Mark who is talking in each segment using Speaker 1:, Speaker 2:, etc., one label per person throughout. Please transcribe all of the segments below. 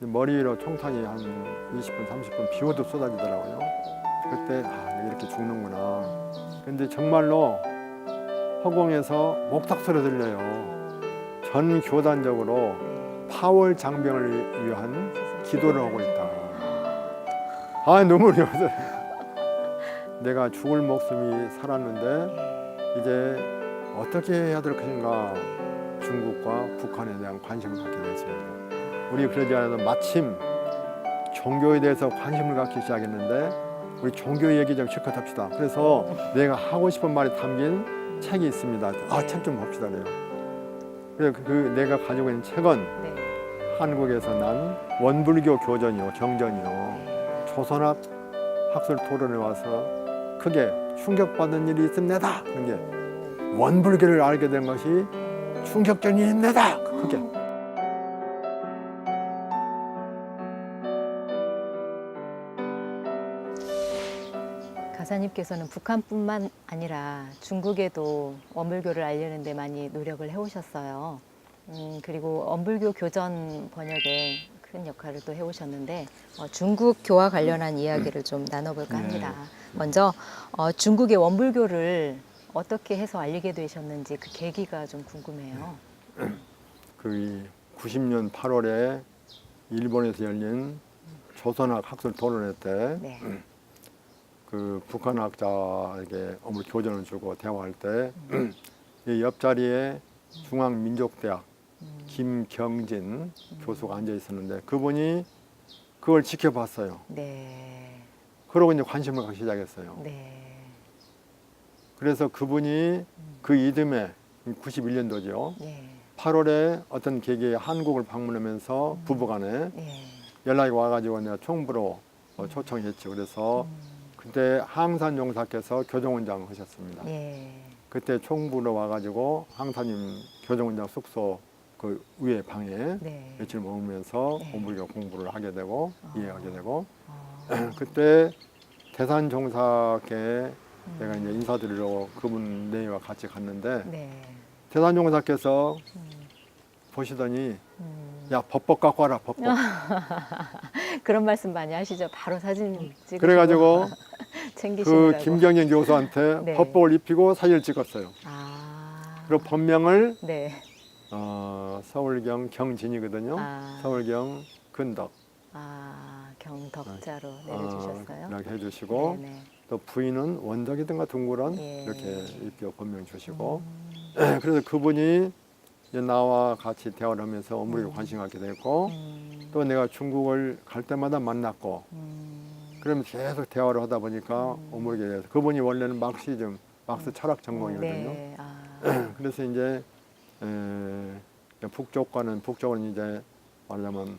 Speaker 1: 머리 위로 총탄이 한 20분, 30분 비오듯 쏟아지더라고요. 그때 내가 이렇게 죽는구나. 근데 정말로 허공에서 목탁 소리 들려요. 전 교단적으로 파월 장병을 위한 기도를 하고 있다. 눈물이 와서 내가 죽을 목숨이 살았는데 이제 어떻게 해야 될 것인가 중국과 북한에 대한 관심을 갖게 됐습니다. 우리 그러지 않아도 마침 종교에 대해서 관심을 갖기 시작했는데 우리 종교 얘기 좀 실컷 합시다. 그래서 내가 하고 싶은 말이 담긴 책이 있습니다. 책 좀 봅시다. 그래서 내가 가지고 있는 책은 한국에서 난 원불교 교전이요, 경전이요. 조선학 학술 토론에 와서 크게 충격받은 일이 있습니다. 그런 게 원불교를 알게 된 것이 충격적인 일입니다. 크게.
Speaker 2: 가사님께서는 북한뿐만 아니라 중국에도 원불교를 알리는 데 많이 노력을 해오셨어요. 그리고 원불교 교전 번역에 큰 역할을 또 해오셨는데 중국교와 관련한 이야기를 좀 나눠볼까 합니다. 먼저 중국의 원불교를 어떻게 해서 알리게 되셨는지 그 계기가 좀 궁금해요.
Speaker 1: 90년 8월에 일본에서 열린 조선학 학술 토론회 때 북한 학자에게 어머니 교전을 주고 대화할 때 이 옆자리에 중앙민족대학 김경진 교수가 앉아 있었는데 그분이 그걸 지켜봤어요. 그러고 이제 관심을 갖기 시작했어요. 그래서 그분이 그 이듬해 91년도죠. 8월에 어떤 계기에 한국을 방문하면서 부부간에 연락이 와가지고 내가 총부로 초청했죠. 그래서 그때 항산 용사께서 교정원장을 하셨습니다. 그때 총부로 와가지고 항사님 교정원장 숙소 그 위에 방에 며칠 머물면서 원불교 공부를 하게 되고 이해하게 되고 그때 대산 종사께 내가 이제 인사드리러 그분 네와 같이 갔는데 대산 종사께서 보시더니 야 법복 갖고 와라 법복.
Speaker 2: 그런 말씀 많이 하시죠. 바로 사진 찍고
Speaker 1: 그래가지고
Speaker 2: 챙기시느라고.
Speaker 1: 그 김경진 교수한테 법복을 입히고 사진을 찍었어요. 그리고 본명을 서울경 경진이거든요. 서울경 근덕.
Speaker 2: 경덕자로 내려주셨어요.
Speaker 1: 이렇게 해주시고 또 부인은 원덕이든가 둥그런 이렇게 입혀 본명 주시고 그래서 그분이 이제 나와 같이 대화를 하면서 원불교에 관심 갖게 됐고 또 내가 중국을 갈 때마다 만났고 그러면서 계속 대화를 하다 보니까 원불교에 대해서 그분이 원래는 막스 철학 전공이거든요. 그래서 이제 북쪽은 이제 말하자면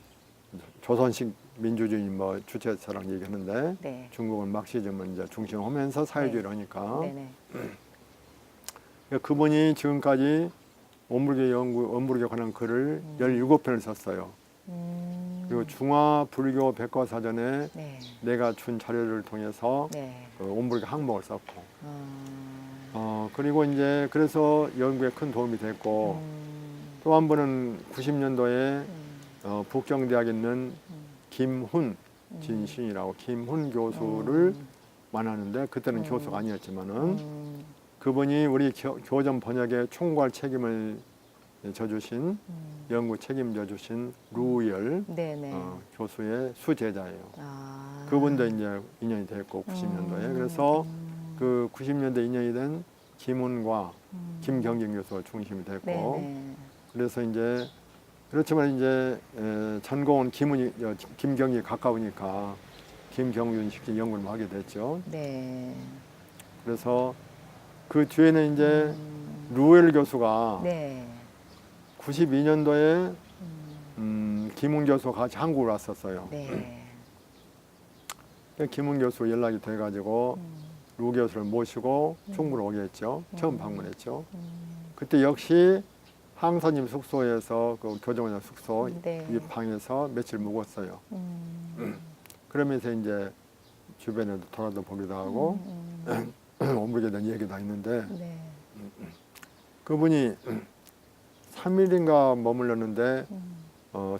Speaker 1: 조선식 민주주의 뭐 주체사랑 얘기하는데 중국은 막시즘을 이제 중심하면서 사회주의를 하니까 그분이 지금까지 원불교에 관한 글을 17편을 썼어요. 그리고 중화불교 백과사전에 내가 준 자료를 통해서 그 원불교 항목을 썼고 그리고 이제 그래서 연구에 큰 도움이 됐고 또 한 번은 90년도에 북경대학에 있는 김훈 진신이라고 김훈 교수를 만나는데 그때는 교수가 아니었지만은 그분이 우리 교전 번역에 총괄 책임을 져주신 연구 책임져 주신 루열 교수의 수제자예요. 그분도 이제 인연이 됐고 90년도에 그래서 그 90년대 인연이 된 김훈과 김경진 교수가 중심이 됐고 그래서 이제 그렇지만 이제 전공은 김경이 가까우니까 김경윤 씨 연구를 하게 됐죠. 그래서 그 뒤에는 이제 루엘 교수가 92년도에 김훈 교수와 같이 한국을 왔었어요. 김훈 교수 연락이 돼가지고 루 교수를 모시고 충무로 오게 했죠. 처음 방문했죠. 그때 역시 항사님 숙소에서 그 교정원장 숙소 이 방에서 며칠 묵었어요. 그러면서 이제 주변에도 돌아다 보기도 하고 원불교에 대한 얘기도 했는데 그분이 3일인가 머물렀는데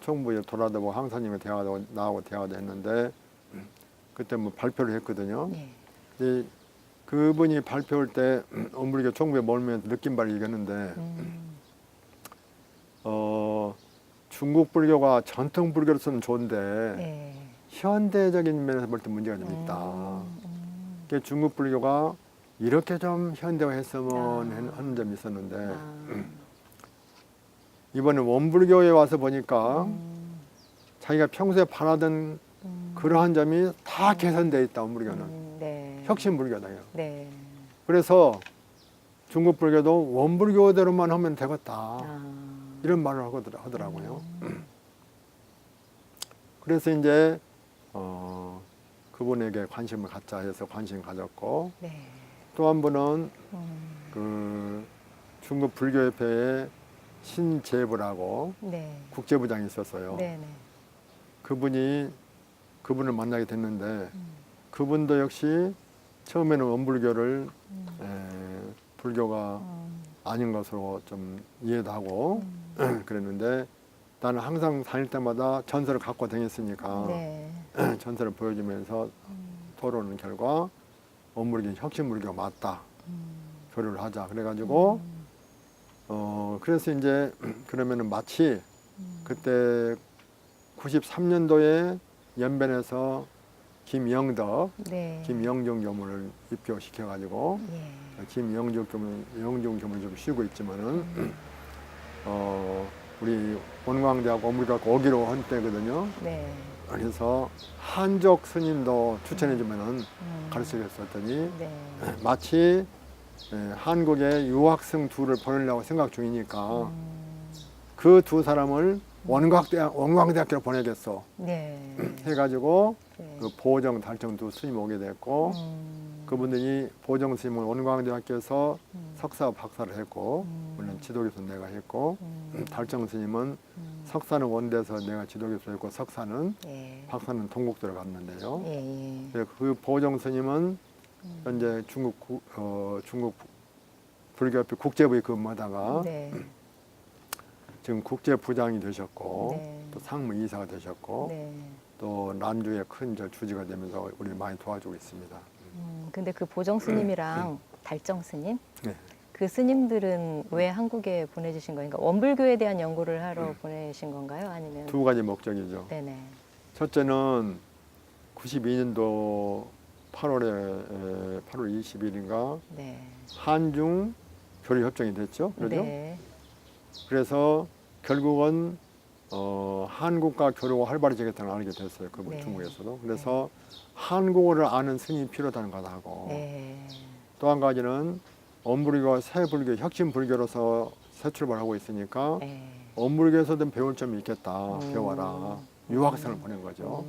Speaker 1: 총무에 돌아다보고 항사님과 대화도 나하고 대화도 했는데 그때 뭐 발표를 했거든요.
Speaker 2: 예.
Speaker 1: 근데 그분이 발표할 때 엄불교 총무에 몰면서 느낀 바를 얘기했는데 중국 불교가 전통 불교로서는 좋은데
Speaker 2: 예.
Speaker 1: 현대적인 면에서 볼 때 문제가 좀 있다. 그러니까 중국 불교가 이렇게 좀 현대화했으면 하는 점이 있었는데 이번에 원불교에 와서 보니까 자기가 평소에 바라던 그러한 점이 다 개선되어 있다. 원불교는
Speaker 2: 네.
Speaker 1: 혁신불교다요.
Speaker 2: 네.
Speaker 1: 그래서 중국 불교도 원불교대로만 하면 되겠다.
Speaker 2: 아.
Speaker 1: 이런 말을 하더라고요. 그래서 이제 그분에게 관심을 갖자 해서 관심 가졌고
Speaker 2: 네.
Speaker 1: 또 한 분은 그 중국 불교협회에 신재부라고
Speaker 2: 네.
Speaker 1: 국제부장이 있었어요.
Speaker 2: 네. 네.
Speaker 1: 그분을 만나게 됐는데 그분도 역시 처음에는 원불교를 불교가 아닌 것으로 좀 이해도 하고 그랬는데 나는 항상 다닐 때마다 전설을 갖고 다녔으니까
Speaker 2: 네.
Speaker 1: 전설을 보여주면서 토론한 결과 원불교는 혁신불교가 맞다. 교류를 하자. 그래가지고 그래서 이제 그러면은 마치 그때 93년도에 연변에서 김영덕,
Speaker 2: 네.
Speaker 1: 김영중 교무를 입교시켜가지고
Speaker 2: 예.
Speaker 1: 김영중 교무를 좀 쉬고 있지만은 우리 원광대학 원불교학 오기로 한 때거든요.
Speaker 2: 네.
Speaker 1: 그래서 한족 스님도 추천해주면은 가르치겠었더니
Speaker 2: 네.
Speaker 1: 마치 한국에 유학생 둘을 보내려고 생각 중이니까 그 두 사람을 원광대학교로 보내겠어
Speaker 2: 네.
Speaker 1: 해가지고
Speaker 2: 네.
Speaker 1: 그 보정 달정 두 스님 오게 됐고 그분들이 보정 스님은 원광대학교에서 석사 박사를 했고 물론 지도교수 내가 했고 달정 스님은 석사는 원대에서 내가 지도교수 했고 석사는
Speaker 2: 예.
Speaker 1: 박사는 동국대로 갔는데요.
Speaker 2: 예.
Speaker 1: 그래서 그 보정 스님은 현재 중국 불교협회 국제부에 근무하다가
Speaker 2: 네.
Speaker 1: 지금 국제부장이 되셨고
Speaker 2: 네.
Speaker 1: 또 상무이사가 되셨고
Speaker 2: 네.
Speaker 1: 또 난주의 큰 주지가 되면서 우리 많이 도와주고 있습니다.
Speaker 2: 근데 그 보정 스님이랑 달정 스님
Speaker 1: 네.
Speaker 2: 그 스님들은 왜 한국에 보내주신 거예요? 그러니까 원불교에 대한 연구를 하러 보내신 건가요? 아니면
Speaker 1: 두 가지 목적이죠.
Speaker 2: 네네.
Speaker 1: 첫째는 92년도 8월 20일인가
Speaker 2: 네.
Speaker 1: 한중 교류 협정이 됐죠. 그렇죠?
Speaker 2: 네.
Speaker 1: 그래서 결국은 한국과 교류가 활발해지겠다는 걸 알게 됐어요. 그
Speaker 2: 네.
Speaker 1: 중국에서도. 그래서 한국어를 아는 스님이 필요하다는 거하고
Speaker 2: 네.
Speaker 1: 또 한 가지는 원불교가 새불교, 혁신불교로서 새 출발하고 있으니까
Speaker 2: 네.
Speaker 1: 원불교에서도 배울 점이 있겠다. 배워라. 유학생을 보낸 거죠.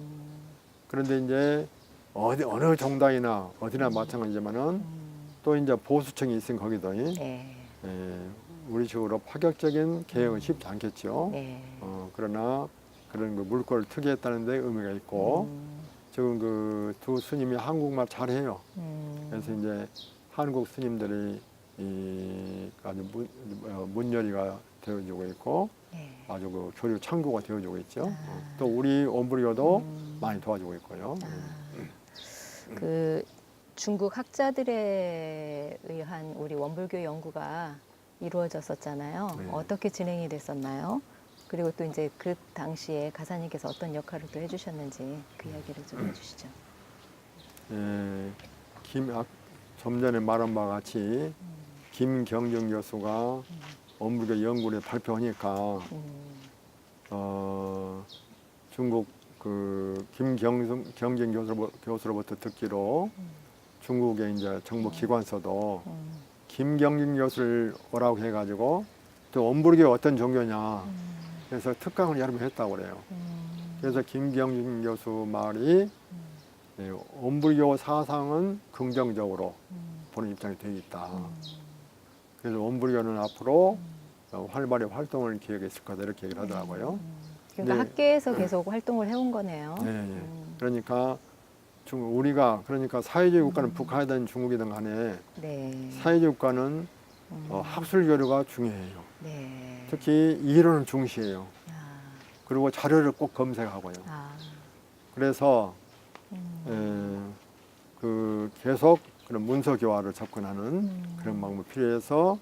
Speaker 1: 그런데 이제 어느 정당이나 어디나 마찬가지지만은 또 이제 보수청이 있으면 거기도
Speaker 2: 네.
Speaker 1: 우리 식으로 파격적인 개혁은 쉽지 않겠죠.
Speaker 2: 네.
Speaker 1: 그러나 그런 그 물꼬를 트겠다는 데 의미가 있고 지금 그 두 스님이 한국말 잘해요. 그래서 이제 한국 스님들이 아주 문열이가 되어주고 있고
Speaker 2: 네.
Speaker 1: 아주 그 교류 창구가 되어주고 있죠. 또 우리 원불교도 많이 도와주고 있고요.
Speaker 2: 그 중국 학자들에 의한 우리 원불교 연구가 이루어졌었잖아요.
Speaker 1: 네.
Speaker 2: 어떻게 진행이 됐었나요? 그리고 또 이제 그 당시에 가사님께서 어떤 역할을 또 해주셨는지 그 이야기를 좀 해주시죠.
Speaker 1: 좀 전에 말한 바와 같이 김경중 교수가 원불교 연구를 발표하니까 중국 그 김경중 교수로부터 듣기로 중국의 이제 정부 기관서도 김경중 교수를 오라고 해가지고 또 원불교가 어떤 종교냐 그래서 특강을 여러 번 했다고 그래요. 그래서 김경중 교수 말이 원불교 사상은 긍정적으로 보는 입장이 되어 있다. 그래서 원불교는 앞으로 활발히 활동을 기획했을 거다 이렇게 얘기를 하더라고요.
Speaker 2: 그러니까
Speaker 1: 네.
Speaker 2: 학계에서 계속 활동을 해온 거네요.
Speaker 1: 네. 그러니까 우리가 그러니까 사회주의 국가는 북한이든 중국이든 간에
Speaker 2: 네.
Speaker 1: 사회주의 국가는 학술 교류가 중요해요.
Speaker 2: 네.
Speaker 1: 특히 이론을 중시해요.
Speaker 2: 아,
Speaker 1: 그리고 자료를 꼭 검색하고요.
Speaker 2: 아,
Speaker 1: 그래서
Speaker 2: 음,
Speaker 1: 그 계속 그런 문서 교화를 접근하는 그런
Speaker 2: 음.
Speaker 1: 방법이 필요해서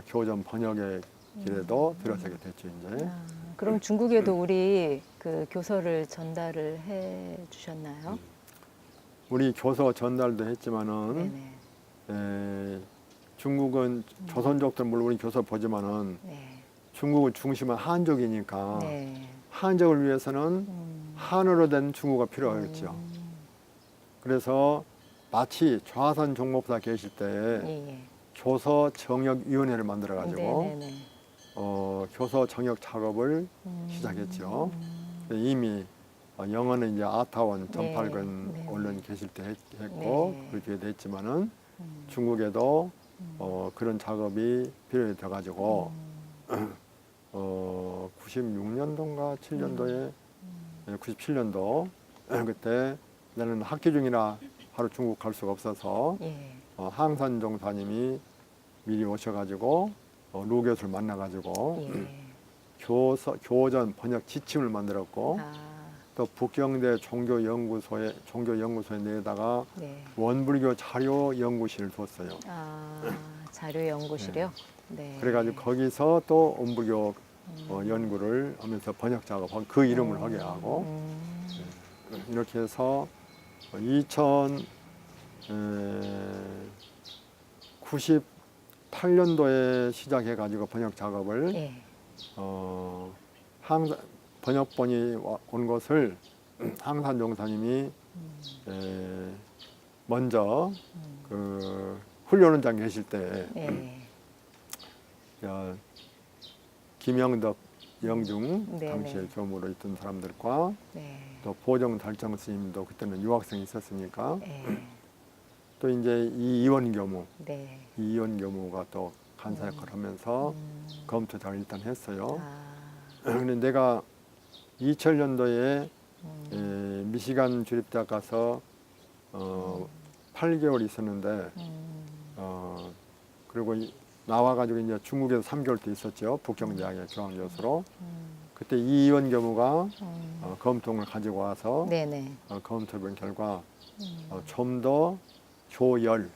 Speaker 1: 교전 번역의 길에도 들어서게 됐죠 이제.
Speaker 2: 아, 그럼 중국에도 우리 그 교서를 전달을 해 주셨나요?
Speaker 1: 우리 교서 전달도 했지만은
Speaker 2: 네네.
Speaker 1: 중국은 조선족들 물론 우리 교서 보지만은
Speaker 2: 네.
Speaker 1: 중국을 중심은 한족이니까
Speaker 2: 네.
Speaker 1: 한족을 위해서는
Speaker 2: 음.
Speaker 1: 한어로 된 중국어가 필요하겠죠. 그래서 마치 좌선 종목사 계실 때
Speaker 2: 예, 예.
Speaker 1: 교서 정역위원회를 만들어 가지고
Speaker 2: 네네네.
Speaker 1: 교서 정역 작업을
Speaker 2: 음.
Speaker 1: 시작했죠. 이미 영어는 이제 아타원
Speaker 2: 네,
Speaker 1: 전팔근
Speaker 2: 네,
Speaker 1: 언론
Speaker 2: 네.
Speaker 1: 계실 때 했고
Speaker 2: 네.
Speaker 1: 그렇게 됐지만은
Speaker 2: 음.
Speaker 1: 중국에도 그런 작업이 필요해 가지고
Speaker 2: 음.
Speaker 1: 96년도인가 7년도에 97년도 그때 나는 학기 중이라 하루 중국 갈 수가 없어서
Speaker 2: 예.
Speaker 1: 항산 종사님이 미리 오셔가지고 루 교수를 만나가지고
Speaker 2: 예.
Speaker 1: 교전 번역 지침을 만들었고
Speaker 2: 아,
Speaker 1: 또 북경대 종교연구소에 내다가
Speaker 2: 네.
Speaker 1: 원불교 자료 연구실을 뒀어요.
Speaker 2: 아, 자료 연구실이요? 네.
Speaker 1: 그래가지고 거기서 또 원불교 연구를 하면서 번역 작업 그 이름을 하게 하고 이렇게 해서 2098년도에 시작해가지고 번역 작업을
Speaker 2: 예.
Speaker 1: 번역본이 온 것을 항산 종사님이 먼저 그 훈련원장 계실 때
Speaker 2: 예.
Speaker 1: 김영덕 영중
Speaker 2: 네네.
Speaker 1: 당시에 교무로 있던 사람들과
Speaker 2: 네.
Speaker 1: 또 보정 달정 스님도 그때는 유학생이 있었으니까
Speaker 2: 예.
Speaker 1: 또 이제 이원 교무
Speaker 2: 네.
Speaker 1: 이원 교무가 또 간사 역할을 하면서 검토장을 일단 했어요.
Speaker 2: 아,
Speaker 1: 근데 내가 2000년도에 미시간 주립대학 가서 8개월 있었는데 그리고 나와가지고 이제 중국에서 3개월 때 있었죠. 북경대학의 교환교수로. 그때 이원 교무가 검통을 가지고 와서
Speaker 2: 네네.
Speaker 1: 검토해본 결과 좀 더 교열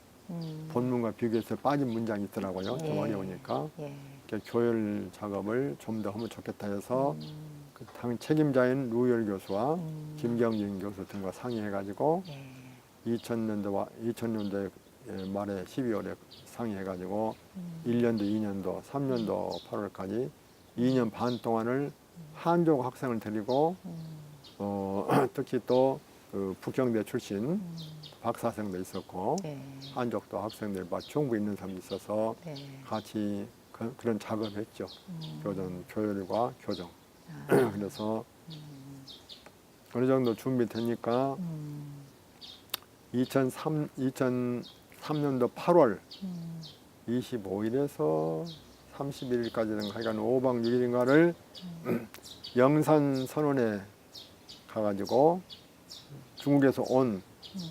Speaker 1: 본문과 비교해서 빠진 문장이 있더라고요. 좀
Speaker 2: 예.
Speaker 1: 어려우니까
Speaker 2: 예.
Speaker 1: 그러니까 교열 작업을 좀 더 하면 좋겠다 해서 그 당 책임자인 루열 교수와 김경진 교수 등과 상의해가지고
Speaker 2: 예.
Speaker 1: 2000년도에 말에 12월에 상의해가지고 1년도, 2년도, 3년도 8월까지 2년 반 동안을 한족 학생을 데리고 특히 또 그 북경대 출신 박사생도 있었고
Speaker 2: 예.
Speaker 1: 한족도 학생들 충분히 있는 사람이 있어서
Speaker 2: 네.
Speaker 1: 같이 그런 작업을 했죠. 교열과 교정.
Speaker 2: 아,
Speaker 1: 그래서 어느 정도 준비되니까 2003년도 8월 25일에서 31일까지는 하여간 5박 6일인가를 영산 선원에 가가지고 중국에서 온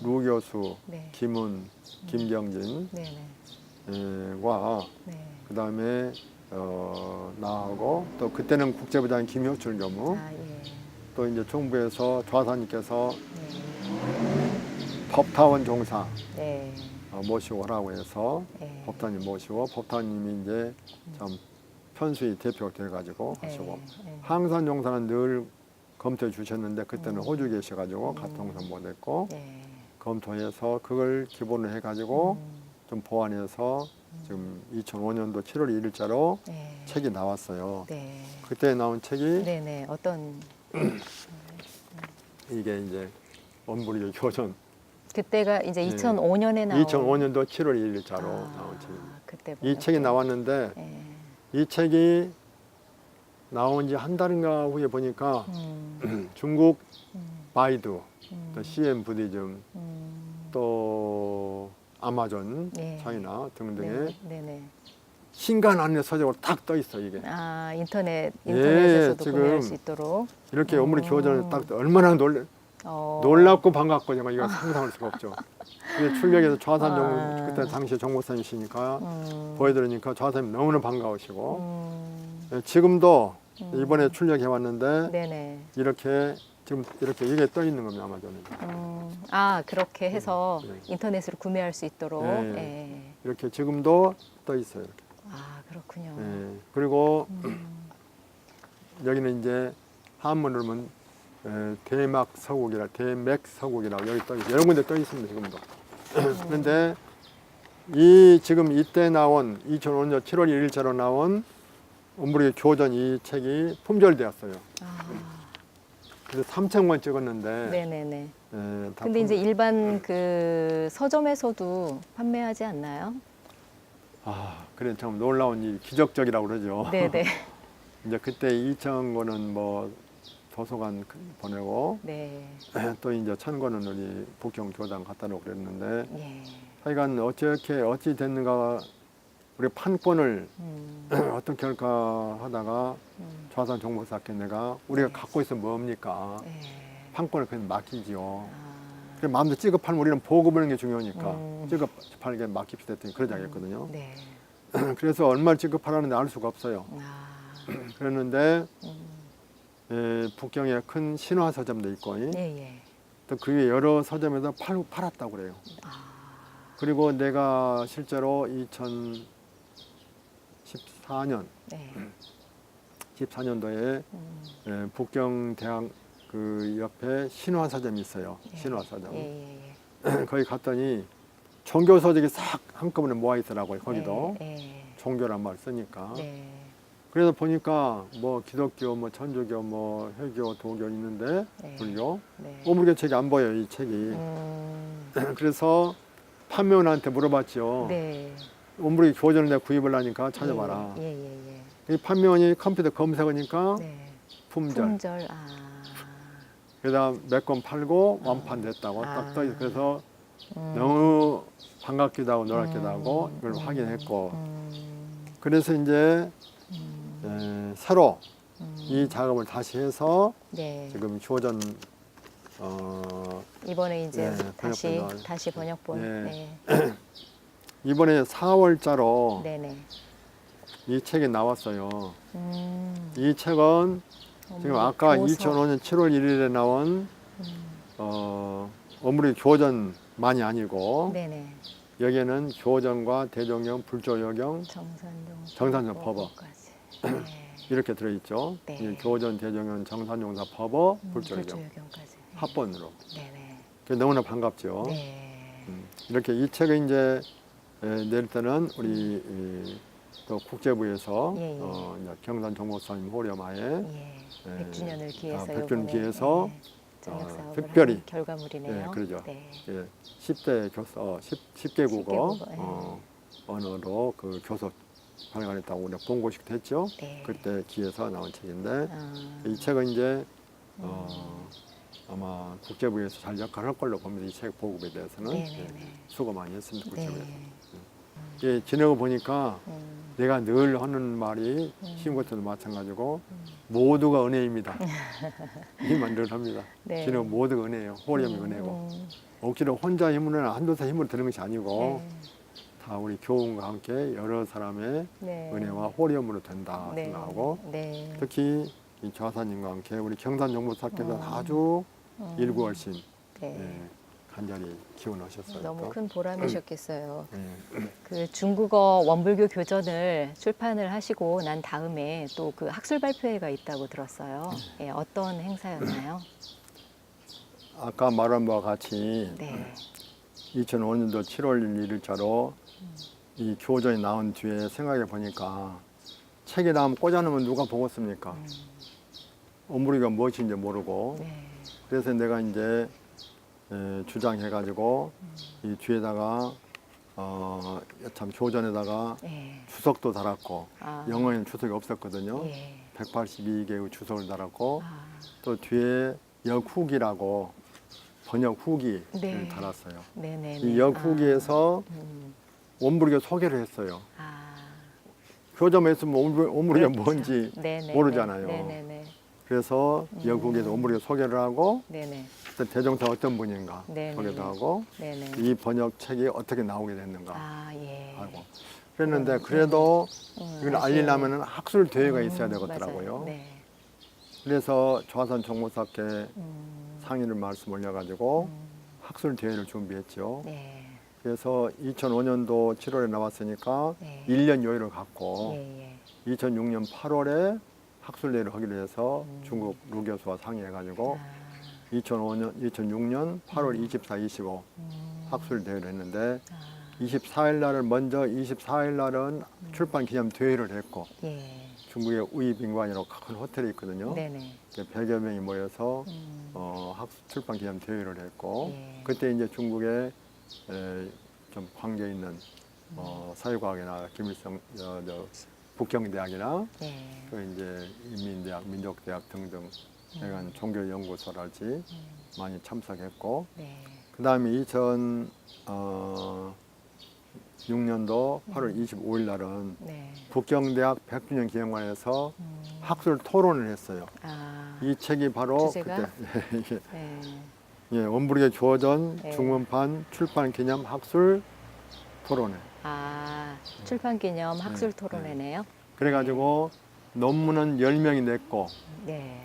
Speaker 1: 루 교수,
Speaker 2: 네.
Speaker 1: 김은, 김경진
Speaker 2: 네네.
Speaker 1: 와
Speaker 2: 네.
Speaker 1: 그다음에 나하고 또 그때는 국제부장인 김효출 교무
Speaker 2: 아, 예.
Speaker 1: 또 이제 정부에서 좌사님께서
Speaker 2: 네.
Speaker 1: 법타원 종사
Speaker 2: 네.
Speaker 1: 모시고 오라고 해서
Speaker 2: 예.
Speaker 1: 법타님 모시고 법타님이 이제 참 편수위 대표가 돼가지고
Speaker 2: 예.
Speaker 1: 하시고
Speaker 2: 예.
Speaker 1: 항산 종사는 늘 검토해 주셨는데 그때는 호주 계셔가지고 가통선 못했고
Speaker 2: 예.
Speaker 1: 검토해서 그걸 기본으로 해가지고 좀 보완해서 지금 2005년도 7월 1일자로
Speaker 2: 예.
Speaker 1: 책이 나왔어요.
Speaker 2: 네.
Speaker 1: 그때 나온 책이
Speaker 2: 네네. 어떤
Speaker 1: 이게 이제 원불교 교전
Speaker 2: 그때가 이제 2005년에 나온
Speaker 1: 2005년도 7월 1일자로 나온 책입니다.
Speaker 2: 그때
Speaker 1: 이 책이 나왔는데
Speaker 2: 예.
Speaker 1: 이 책이 나온 지 한 달인가 후에 보니까 중국 바이두, 또 CN 부디즘, 또 아마존,
Speaker 2: 예.
Speaker 1: 차이나 등등의
Speaker 2: 네네.
Speaker 1: 신간 안내 서적으로 딱 떠 있어 이게.
Speaker 2: 아, 인터넷에서도
Speaker 1: 지금
Speaker 2: 구매할 수 있도록.
Speaker 1: 이렇게 원불교 교전을 딱 얼마나 놀랍고 반갑고 정말 이거 상상할 수가 없죠. 근데 출력해서 좌산 그때 당시에 정보사님이시니까 보여드리니까 좌사님 너무나 반가우시고 지금도 이번에 출력해 왔는데
Speaker 2: 네네.
Speaker 1: 이렇게 지금 이렇게 이게 떠 있는 겁니다. 아마존에.
Speaker 2: 아, 그렇게 해서
Speaker 1: 네.
Speaker 2: 인터넷으로 구매할 수 있도록.
Speaker 1: 네.
Speaker 2: 예.
Speaker 1: 이렇게 지금도 떠 있어요. 이렇게.
Speaker 2: 아, 그렇군요.
Speaker 1: 예. 그리고 여기는 이제 한문으로 하면 대막 서국이라 대맥 서국이라고 여기 떠 있어요. 여러 군데 떠 있습니다. 지금도. 그런데 이 지금 이때 나온 2005년 7월 1일자로 나온 엄브르교 교전 이 책이 품절되었어요.
Speaker 2: 아,
Speaker 1: 그래서 3,000권 찍었는데
Speaker 2: 네네네.
Speaker 1: 다
Speaker 2: 근데 이제 일반 그 서점에서도 판매하지 않나요?
Speaker 1: 그래 참 놀라운 일, 기적적이라고 그러죠.
Speaker 2: 네네.
Speaker 1: 이제 그때 2,000권은 뭐 도서관 보내고
Speaker 2: 네.
Speaker 1: 또 이제 1,000권은 우리 북경 교당 갖다 놓고 그랬는데
Speaker 2: 예.
Speaker 1: 하여간 어찌 됐는가 우리 판권을 어떻게 할까 하다가 좌산 정보사께 내가 우리가 갖고 있으면 뭡니까?
Speaker 2: 예.
Speaker 1: 판권을 그냥 맡기지요.
Speaker 2: 아,
Speaker 1: 그래 마음대로 찌급하면 우리는 보급하는 게 중요하니까 찌급하는 게 맡깁시다 했더니 그러지 않겠거든요.
Speaker 2: 네.
Speaker 1: 그래서 얼마를 찌급하라는데 알 수가 없어요.
Speaker 2: 아,
Speaker 1: 그랬는데 북경에 큰 신화 서점도 있고
Speaker 2: 예, 예.
Speaker 1: 또 그 위에 여러 서점에서 팔았다고 그래요.
Speaker 2: 아,
Speaker 1: 그리고 내가 실제로 2014년
Speaker 2: 네.
Speaker 1: 14년도에 북경 대학 그 옆에 신화 서점이 있어요.
Speaker 2: 예.
Speaker 1: 신화 서점.
Speaker 2: 예, 예,
Speaker 1: 거기 갔더니 종교 서적이 싹 한꺼번에 모아 있더라고요.
Speaker 2: 예.
Speaker 1: 거기도
Speaker 2: 예,
Speaker 1: 종교란 말 쓰니까.
Speaker 2: 네.
Speaker 1: 그래서 보니까 뭐 기독교, 뭐 천주교, 뭐 회교, 도교 있는데
Speaker 2: 네.
Speaker 1: 불교.
Speaker 2: 네.
Speaker 1: 오물교 책이 안 보여요. 이 책이. 그래서 판매원한테 물어봤죠.
Speaker 2: 네.
Speaker 1: 오물교 교전을 내가 구입을 하니까 찾아봐라.
Speaker 2: 예, 예, 예.
Speaker 1: 이 판매원이 컴퓨터 검색하니까
Speaker 2: 네.
Speaker 1: 품절.
Speaker 2: 품절. 아.
Speaker 1: 그러다 몇 권 팔고 완판됐다고 딱 떠 있어요. 그래서 너무 반갑기도 하고 놀랍기도 하고 이걸 확인했고 그래서 이제 새로 이 작업을 다시 해서
Speaker 2: 네.
Speaker 1: 지금 교전
Speaker 2: 이번에 이제
Speaker 1: 네, 번역본
Speaker 2: 다시 번역본.
Speaker 1: 네.
Speaker 2: 네.
Speaker 1: 이번에 4월자로
Speaker 2: 네네.
Speaker 1: 이 책이 나왔어요.
Speaker 2: 음.
Speaker 1: 이 책은 지금 아까
Speaker 2: 교서.
Speaker 1: 2005년 7월 1일에 나온 어물이 교전만이 아니고
Speaker 2: 네네.
Speaker 1: 여기에는 교전과 대종경, 불조여경, 정산용 법어.
Speaker 2: 네.
Speaker 1: 이렇게 들어있죠.
Speaker 2: 네.
Speaker 1: 이 교전, 대종경, 정산용사 법어, 불조여경
Speaker 2: 불조여경까지.
Speaker 1: 합본으로.
Speaker 2: 네네.
Speaker 1: 그게 너무나 반갑죠.
Speaker 2: 네.
Speaker 1: 이렇게 이 책을 이제 낼 때는 우리 또 국제부에서
Speaker 2: 예, 예.
Speaker 1: 이제 경산 정보사님 호렴하에
Speaker 2: 예. 100주년을 기해서
Speaker 1: 100주년
Speaker 2: 요번에,
Speaker 1: 기해서
Speaker 2: 정력 사업을
Speaker 1: 특별히
Speaker 2: 한 결과물이네요.
Speaker 1: 네, 그러죠.
Speaker 2: 네.
Speaker 1: 10대 교서, 10개 국어
Speaker 2: 10개 국어,
Speaker 1: 언어로 그 교서 발간했다고 우리가 본고식도 했죠.
Speaker 2: 네.
Speaker 1: 그때 기에서 나온 책인데
Speaker 2: 아,
Speaker 1: 이 책은 이제 아마 국제부에서 잘 역할을 할 걸로 봅니다. 이 책 보급에 대해서는
Speaker 2: 네네네.
Speaker 1: 수고 많이 했습니다. 국제부에서.
Speaker 2: 네.
Speaker 1: 예, 지내고 보니까
Speaker 2: 음,
Speaker 1: 내가 늘 하는 말이 쉬운 것도 마찬가지고 모두가 은혜입니다. 이 말 늘 합니다.
Speaker 2: 네.
Speaker 1: 지내고 모두가 은혜예요. 호렴이 은혜고. 억지로 혼자 힘으로나 한두 사 힘으로 드는 것이 아니고 다 우리 교훈과 함께 여러 사람의
Speaker 2: 네.
Speaker 1: 은혜와 호렴으로 된다
Speaker 2: 네.
Speaker 1: 생각하고
Speaker 2: 네.
Speaker 1: 특히 이 좌사님과 함께 우리 경산정보사께서 아주 일구월심
Speaker 2: 네.
Speaker 1: 간절히 기원하셨어요.
Speaker 2: 너무 큰 보람이셨겠어요.
Speaker 1: 예.
Speaker 2: 그 중국어 원불교 교전을 출판을 하시고 난 다음에 또 그 학술 발표회가 있다고 들었어요. 예, 어떤 행사였나요?
Speaker 1: 아까 말한 바와 같이
Speaker 2: 네.
Speaker 1: 2005년도 7월 1일자로 이 교전이 나온 뒤에 생각해 보니까 책에 나오면 꽂아놓으면 누가 보겠습니까? 어무리가 무엇인지 모르고
Speaker 2: 네.
Speaker 1: 그래서 내가 이제 주장해가지고 이 뒤에다가 참 교전에다가
Speaker 2: 네.
Speaker 1: 주석도 달았고
Speaker 2: 아.
Speaker 1: 영어에는 주석이 없었거든요.
Speaker 2: 예.
Speaker 1: 182개의 주석을 달았고
Speaker 2: 아.
Speaker 1: 또 뒤에 역후기라고 번역 후기를
Speaker 2: 네.
Speaker 1: 달았어요.
Speaker 2: 네네.
Speaker 1: 이 역후기에서 원불교 소개를 했어요.
Speaker 2: 아.
Speaker 1: 교점에 있으면 원불교가
Speaker 2: 그렇죠.
Speaker 1: 뭔지
Speaker 2: 네네네.
Speaker 1: 모르잖아요.
Speaker 2: 네네네.
Speaker 1: 그래서 역후기에서 원불교 소개를 하고
Speaker 2: 네네.
Speaker 1: 대종사 어떤 분인가
Speaker 2: 네네.
Speaker 1: 소개도 하고
Speaker 2: 네네.
Speaker 1: 이 번역책이 어떻게 나오게 됐는가
Speaker 2: 아, 예.
Speaker 1: 하고 그랬는데 그래도 이걸
Speaker 2: 아쉬워요.
Speaker 1: 알리려면 학술 대회가 있어야 되겠더라고요.
Speaker 2: 맞아요. 네.
Speaker 1: 그래서 좌산 총무사께
Speaker 2: 음.
Speaker 1: 상의를 말씀 올려가지고 학술 대회를 준비했죠.
Speaker 2: 네.
Speaker 1: 그래서 2005년도 7월에 나왔으니까
Speaker 2: 네.
Speaker 1: 1년 여유를 갖고
Speaker 2: 예, 예.
Speaker 1: 2006년 8월에 학술 대회를 하기로 해서
Speaker 2: 음.
Speaker 1: 중국 루 교수와 상의해가지고
Speaker 2: 아.
Speaker 1: 2006년 8월 24, 25
Speaker 2: 음.
Speaker 1: 학술 대회를 했는데
Speaker 2: 아.
Speaker 1: 24일 날을 먼저 24일 날은 출판 기념 대회를 했고
Speaker 2: 예.
Speaker 1: 중국의 우이빙관이라고 큰 호텔이 있거든요.
Speaker 2: 네네.
Speaker 1: 100여 명이 모여서
Speaker 2: 음.
Speaker 1: 출판 기념 대회를 했고
Speaker 2: 예.
Speaker 1: 그때 이제 중국에 좀 관계 있는 사회과학이나 김일성 북경대학이나
Speaker 2: 네.
Speaker 1: 또 이제 인민대학, 민족대학 등등 약간 종교연구소랄지 많이 참석했고
Speaker 2: 네.
Speaker 1: 그 다음에 2006년도 8월 25일 날은
Speaker 2: 네.
Speaker 1: 북경대학 100주년 기념관에서
Speaker 2: 음.
Speaker 1: 학술 토론을 했어요.
Speaker 2: 아.
Speaker 1: 이 책이 바로
Speaker 2: 주제가?
Speaker 1: 그때 이게
Speaker 2: 네.
Speaker 1: 예, 원불교 조전
Speaker 2: 네.
Speaker 1: 중문판 출판 기념 학술 토론회.
Speaker 2: 아, 출판 기념 학술 토론회네요.
Speaker 1: 그래가지고 논문은 10명이 냈고
Speaker 2: 네.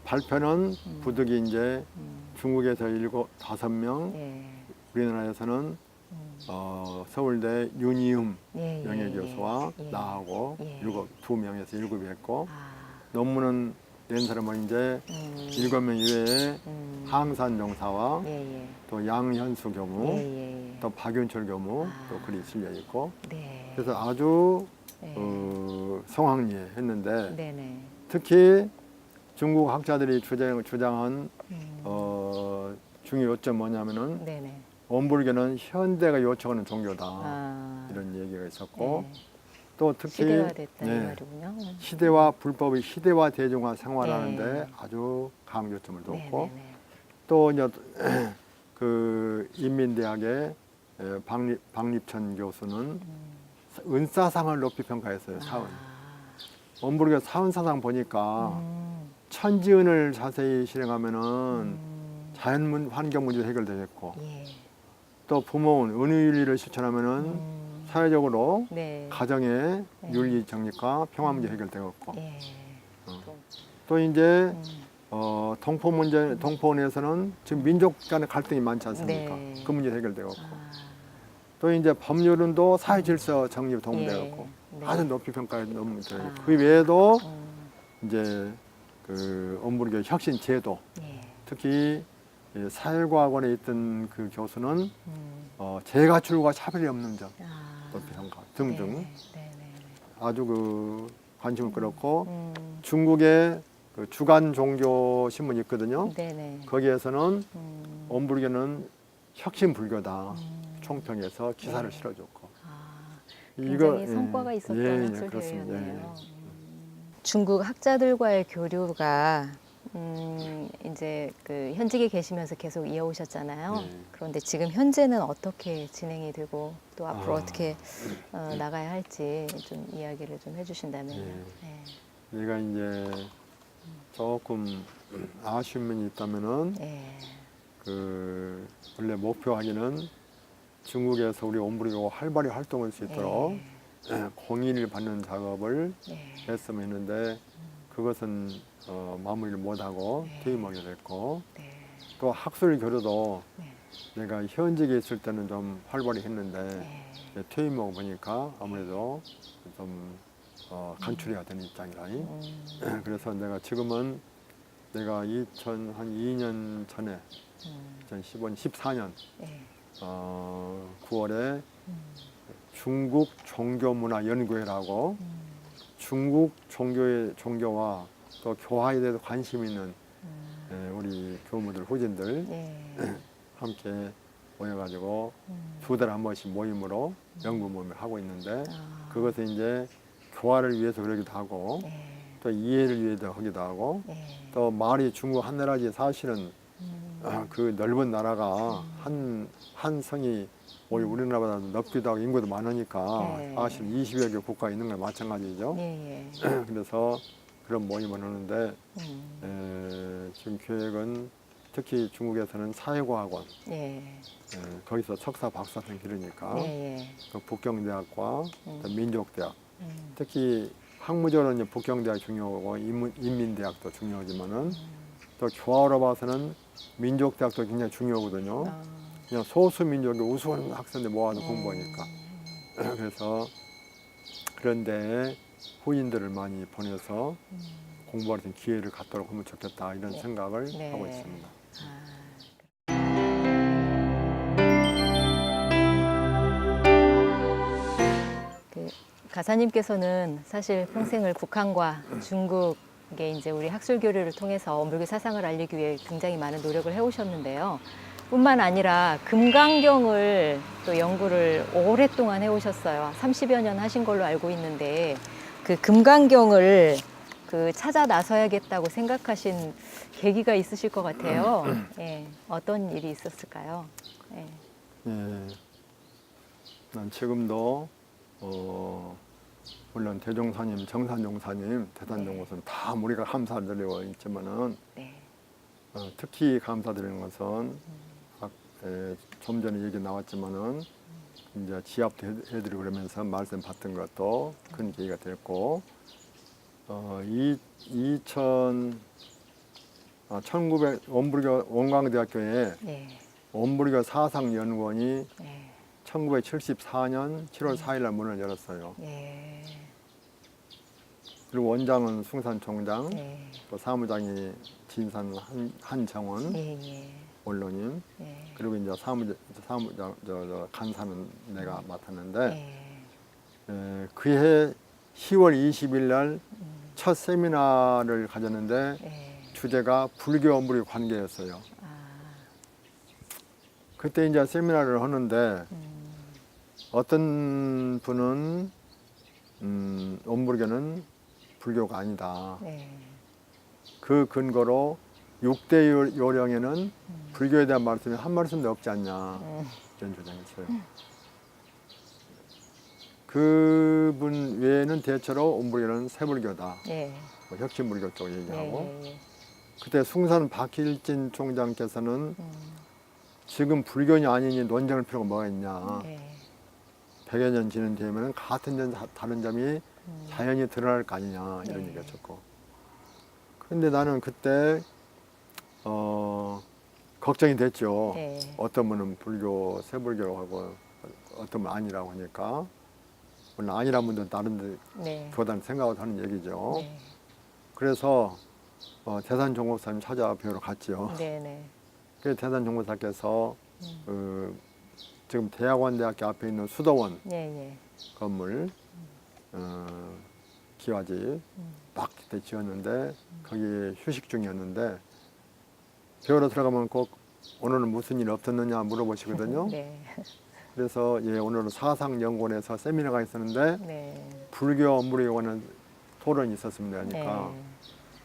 Speaker 1: 발표는 부득이 이제
Speaker 2: 음.
Speaker 1: 중국에서 5명,
Speaker 2: 네.
Speaker 1: 우리나라에서는
Speaker 2: 음.
Speaker 1: 서울대 윤이음
Speaker 2: 예, 예,
Speaker 1: 명예교수와
Speaker 2: 예.
Speaker 1: 나하고
Speaker 2: 예.
Speaker 1: 2명에서 7이 했고
Speaker 2: 아.
Speaker 1: 논문은 낸 사람은 이제
Speaker 2: 음.
Speaker 1: 7명 이외에
Speaker 2: 음.
Speaker 1: 항산 용사와
Speaker 2: 예, 예.
Speaker 1: 또 양현수 교무,
Speaker 2: 예, 예.
Speaker 1: 또 박윤철 교무
Speaker 2: 아.
Speaker 1: 또 글이 실려 있고
Speaker 2: 네.
Speaker 1: 그래서 아주
Speaker 2: 네.
Speaker 1: 성황리했는데
Speaker 2: 네네.
Speaker 1: 특히 중국 학자들이 주장한
Speaker 2: 음.
Speaker 1: 중요 요점 뭐냐면은
Speaker 2: 네네.
Speaker 1: 원불교는 현대가 요청하는 종교다
Speaker 2: 아.
Speaker 1: 이런 얘기가 있었고
Speaker 2: 네.
Speaker 1: 또 특히
Speaker 2: 시대화됐다는
Speaker 1: 네,
Speaker 2: 말이군요.
Speaker 1: 시대와 불법의 시대화 대중화 생활하는데
Speaker 2: 네.
Speaker 1: 아주 강한 요점을 뒀고
Speaker 2: 네네네.
Speaker 1: 또 이제 그 인민대학의 박립천 교수는 은사상을 높이 평가했어요. 사은. 원불교 사은사상 보니까 천지은을 자세히 실행하면은 자연 환경 문제도 해결되겠고
Speaker 2: 예.
Speaker 1: 또 부모는 은유윤리를 실천하면은 사회적으로
Speaker 2: 네.
Speaker 1: 가정의
Speaker 2: 네.
Speaker 1: 윤리 정립과 평화 문제 해결되겠고
Speaker 2: 예.
Speaker 1: 또 이제
Speaker 2: 음.
Speaker 1: 동포 문제 동포원에서는 지금 민족 간의 갈등이 많지 않습니까?
Speaker 2: 네.
Speaker 1: 그 문제 해결되겠고
Speaker 2: 아.
Speaker 1: 또 이제 법률은도 사회 질서 정립 도움되겠고
Speaker 2: 예. 네.
Speaker 1: 아주 높이 평가해 놓으면 돼요.
Speaker 2: 아.
Speaker 1: 그 외에도
Speaker 2: 음.
Speaker 1: 이제 그 원불교 혁신 제도
Speaker 2: 예.
Speaker 1: 특히 사회과학원에 있던 그 교수는
Speaker 2: 음.
Speaker 1: 재가출과 차별이 없는 점
Speaker 2: 아.
Speaker 1: 높이 평가 등등
Speaker 2: 네네. 네네.
Speaker 1: 아주 그 관심을 끌었고
Speaker 2: 음.
Speaker 1: 중국의 그 주간 종교 신문이 있거든요.
Speaker 2: 네네.
Speaker 1: 거기에서는
Speaker 2: 음.
Speaker 1: 원불교는 혁신 불교다 총평해서 기사를
Speaker 2: 네.
Speaker 1: 실어줬고
Speaker 2: 아.
Speaker 1: 이거
Speaker 2: 굉장히 성과가 있었던 학술
Speaker 1: 그렇습니다.
Speaker 2: 대회였네요. 중국 학자들과의 교류가 이제 그 현직에 계시면서 계속 이어오셨잖아요.
Speaker 1: 네.
Speaker 2: 그런데 지금 현재는 어떻게 진행이 되고 또 앞으로
Speaker 1: 아.
Speaker 2: 어떻게 나가야 할지 좀 이야기를 좀 해주신다면요.
Speaker 1: 네.
Speaker 2: 네.
Speaker 1: 내가 이제 조금 아쉬운 면이 있다면은
Speaker 2: 네.
Speaker 1: 그 원래 목표하기는 중국에서 우리 원불교가 활발히 활동할 수 있도록 공인을 받는 작업을
Speaker 2: 네.
Speaker 1: 했으면 했는데 그것은 마무리를 못하고
Speaker 2: 네.
Speaker 1: 퇴임하게 됐고
Speaker 2: 네.
Speaker 1: 또 학술 교류도
Speaker 2: 네.
Speaker 1: 내가 현직에 있을 때는 좀 활발히 했는데
Speaker 2: 네.
Speaker 1: 이제 퇴임하고 보니까 아무래도 좀 간추려야 되는 입장이라니 그래서 내가 지금은 내가 한 2년 전에 2015년 14년
Speaker 2: 네.
Speaker 1: 9월에 중국 종교문화연구회라고 중국 종교와 또 교화에 대해서 관심 있는 우리 교무들 후진들
Speaker 2: 네.
Speaker 1: 함께 모여가지고 2달에 한 번씩 모임으로 연구 모임을 하고 있는데
Speaker 2: 아.
Speaker 1: 그것은 이제 교화를 위해서 그러기도 하고
Speaker 2: 네.
Speaker 1: 또 이해를 위해서 하기도 하고
Speaker 2: 네.
Speaker 1: 또 말이 중국 한 나라지 사실은 그 넓은 나라가 한 성이 오히려 우리나라보다 넓기도 하고 인구도 많으니까
Speaker 2: 네.
Speaker 1: 사실 20여 개 국가에 있는 거나 마찬가지죠.
Speaker 2: 예. 예.
Speaker 1: 그래서 그런 모임을 하는데 지금 계획은 특히 중국에서는 사회과학원
Speaker 2: 예.
Speaker 1: 거기서 석사 박사생 기르니까
Speaker 2: 예. 예.
Speaker 1: 그 북경대학과 또 민족대학
Speaker 2: 음.
Speaker 1: 특히 학문적으로 이제 북경대학 중요하고 인민대학도 중요하지만은 또 교화로 봐서는 민족대학도 굉장히 중요하거든요.
Speaker 2: 아,
Speaker 1: 그냥 소수 민족의 우수한 학생들 모아서 공부하니까. 그래서 그런데 후인들을 많이 보내서 공부할 수 있는 기회를 갖도록 하면 좋겠다 이런
Speaker 2: 네.
Speaker 1: 생각을
Speaker 2: 네.
Speaker 1: 하고 있습니다.
Speaker 2: 그 가사님께서는 사실 평생을 북한과 중국에 이제 우리 학술 교류를 통해서 원불교 사상을 알리기 위해 굉장히 많은 노력을 해오셨는데요. 뿐만 아니라 금강경을 또 연구를 오랫동안 해오셨어요. 30여 년 하신 걸로 알고 있는데 그 금강경을 그 찾아 나서야겠다고 생각하신 계기가 있으실 것 같아요. 예, 어떤 일이 있었을까요? 예.
Speaker 1: 예, 난 지금도 물론 대종사님, 정산종사님, 대산종사님 다 우리가 감사드리고 있지만은
Speaker 2: 네.
Speaker 1: 특히 감사드리는 것은 좀 전에 얘기 나왔지만은 이제 지압도 해드리고 그러면서 말씀 받던 것도 큰 계기가 됐고 1900 원불교 원광대학교에
Speaker 2: 네.
Speaker 1: 원불교 사상연구원이
Speaker 2: 네.
Speaker 1: 1974년 7월 4일 날 문을 열었어요.
Speaker 2: 예.
Speaker 1: 그리고 원장은 숭산 총장,
Speaker 2: 네.
Speaker 1: 또 사무장이 진산 한정원
Speaker 2: 예, 예.
Speaker 1: 원로님,
Speaker 2: 예.
Speaker 1: 그리고 이제 간사는 내가 맡았는데
Speaker 2: 예.
Speaker 1: 그해 10월 20일 날 첫 세미나를 가졌는데
Speaker 2: 예.
Speaker 1: 주제가 불교 원불교 관계였어요.
Speaker 2: 아.
Speaker 1: 그때 이제 세미나를 하는데 어떤 분은 원불교는 불교가 아니다.
Speaker 2: 네.
Speaker 1: 그 근거로 6대 요령에는 불교에 대한 말씀이 한 말씀도 없지 않냐 이런 주장했어요. 그분 외에는 대체로 원불교는 세불교다.
Speaker 2: 예.
Speaker 1: 뭐 혁신불교 쪽 얘기하고
Speaker 2: 예. 예.
Speaker 1: 그때 숭산 박힐진 총장께서는 지금 불교냐 아니니 논쟁할 필요가 뭐가 있냐.
Speaker 2: 예.
Speaker 1: 100여 년 지난 뒤에는 같은 점 다른 점이 자연히 드러날 거 아니냐 이런
Speaker 2: 네.
Speaker 1: 얘기했었고 그런데 나는 그때 걱정이 됐죠.
Speaker 2: 네.
Speaker 1: 어떤 분은 불교 세불교라고 하고 어떤 분은 아니라고 하니까 물론 아니라는 분도 다른
Speaker 2: 네.
Speaker 1: 교단 생각을 하는 얘기죠.
Speaker 2: 네.
Speaker 1: 그래서 대산 종목사님 찾아뵈러 갔죠.
Speaker 2: 네. 네.
Speaker 1: 그 대산 종목사께서 지금 대학원대학교 앞에 있는 수도원
Speaker 2: 예. 예.
Speaker 1: 건물 기와집 막 그때 지었는데 거기 휴식 중이었는데 배우러 들어가면 꼭 오늘은 무슨 일 없었느냐 물어보시거든요.
Speaker 2: 네.
Speaker 1: 그래서 오늘은 사상연구원에서 세미나가 있었는데
Speaker 2: 네.
Speaker 1: 불교 업무에 관한 토론이 있었습니다.
Speaker 2: 네.
Speaker 1: 그러니까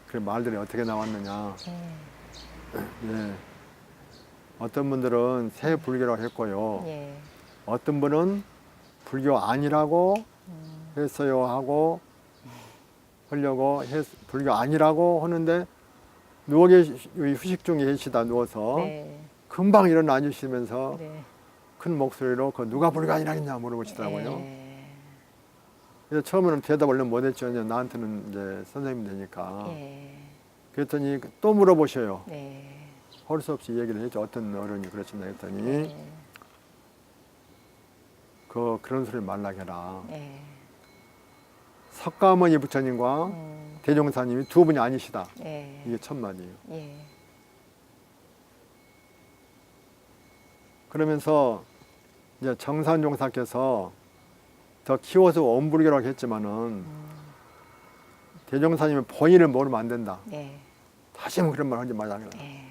Speaker 1: 그 말들이 어떻게 나왔느냐. 예. 어떤 분들은 새 불교라고 했고요.
Speaker 2: 예.
Speaker 1: 어떤 분은 불교 아니라고 했어요 하고 하려고 불교 아니라고 하는데 누워 휴식 중에 계시다 누워서
Speaker 2: 네.
Speaker 1: 금방 일어나 주시면서
Speaker 2: 네.
Speaker 1: 큰 목소리로 그 누가 불교 아니라겠냐 물어보시더라고요.
Speaker 2: 예.
Speaker 1: 그래서 처음에는 대답을 못했죠. 나한테는 이제 선생님이 되니까.
Speaker 2: 예.
Speaker 1: 그랬더니 또 물어보셔요.
Speaker 2: 네.
Speaker 1: 할 수 없이 얘기를 했죠. 어떤 어른이 그러신다 했더니
Speaker 2: 네.
Speaker 1: 그런 소리 말라게 해라.
Speaker 2: 네.
Speaker 1: 석가모니 부처님과 대종사님이 두 분이 아니시다.
Speaker 2: 예.
Speaker 1: 이게 첫 마디예요.
Speaker 2: 예.
Speaker 1: 그러면서 이제 정산종사께서 더 키워서 원불교라고 했지만은 대종사님은 본인을 모르면 안 된다.
Speaker 2: 예.
Speaker 1: 다시는 그런 말 하지 말라.
Speaker 2: 예.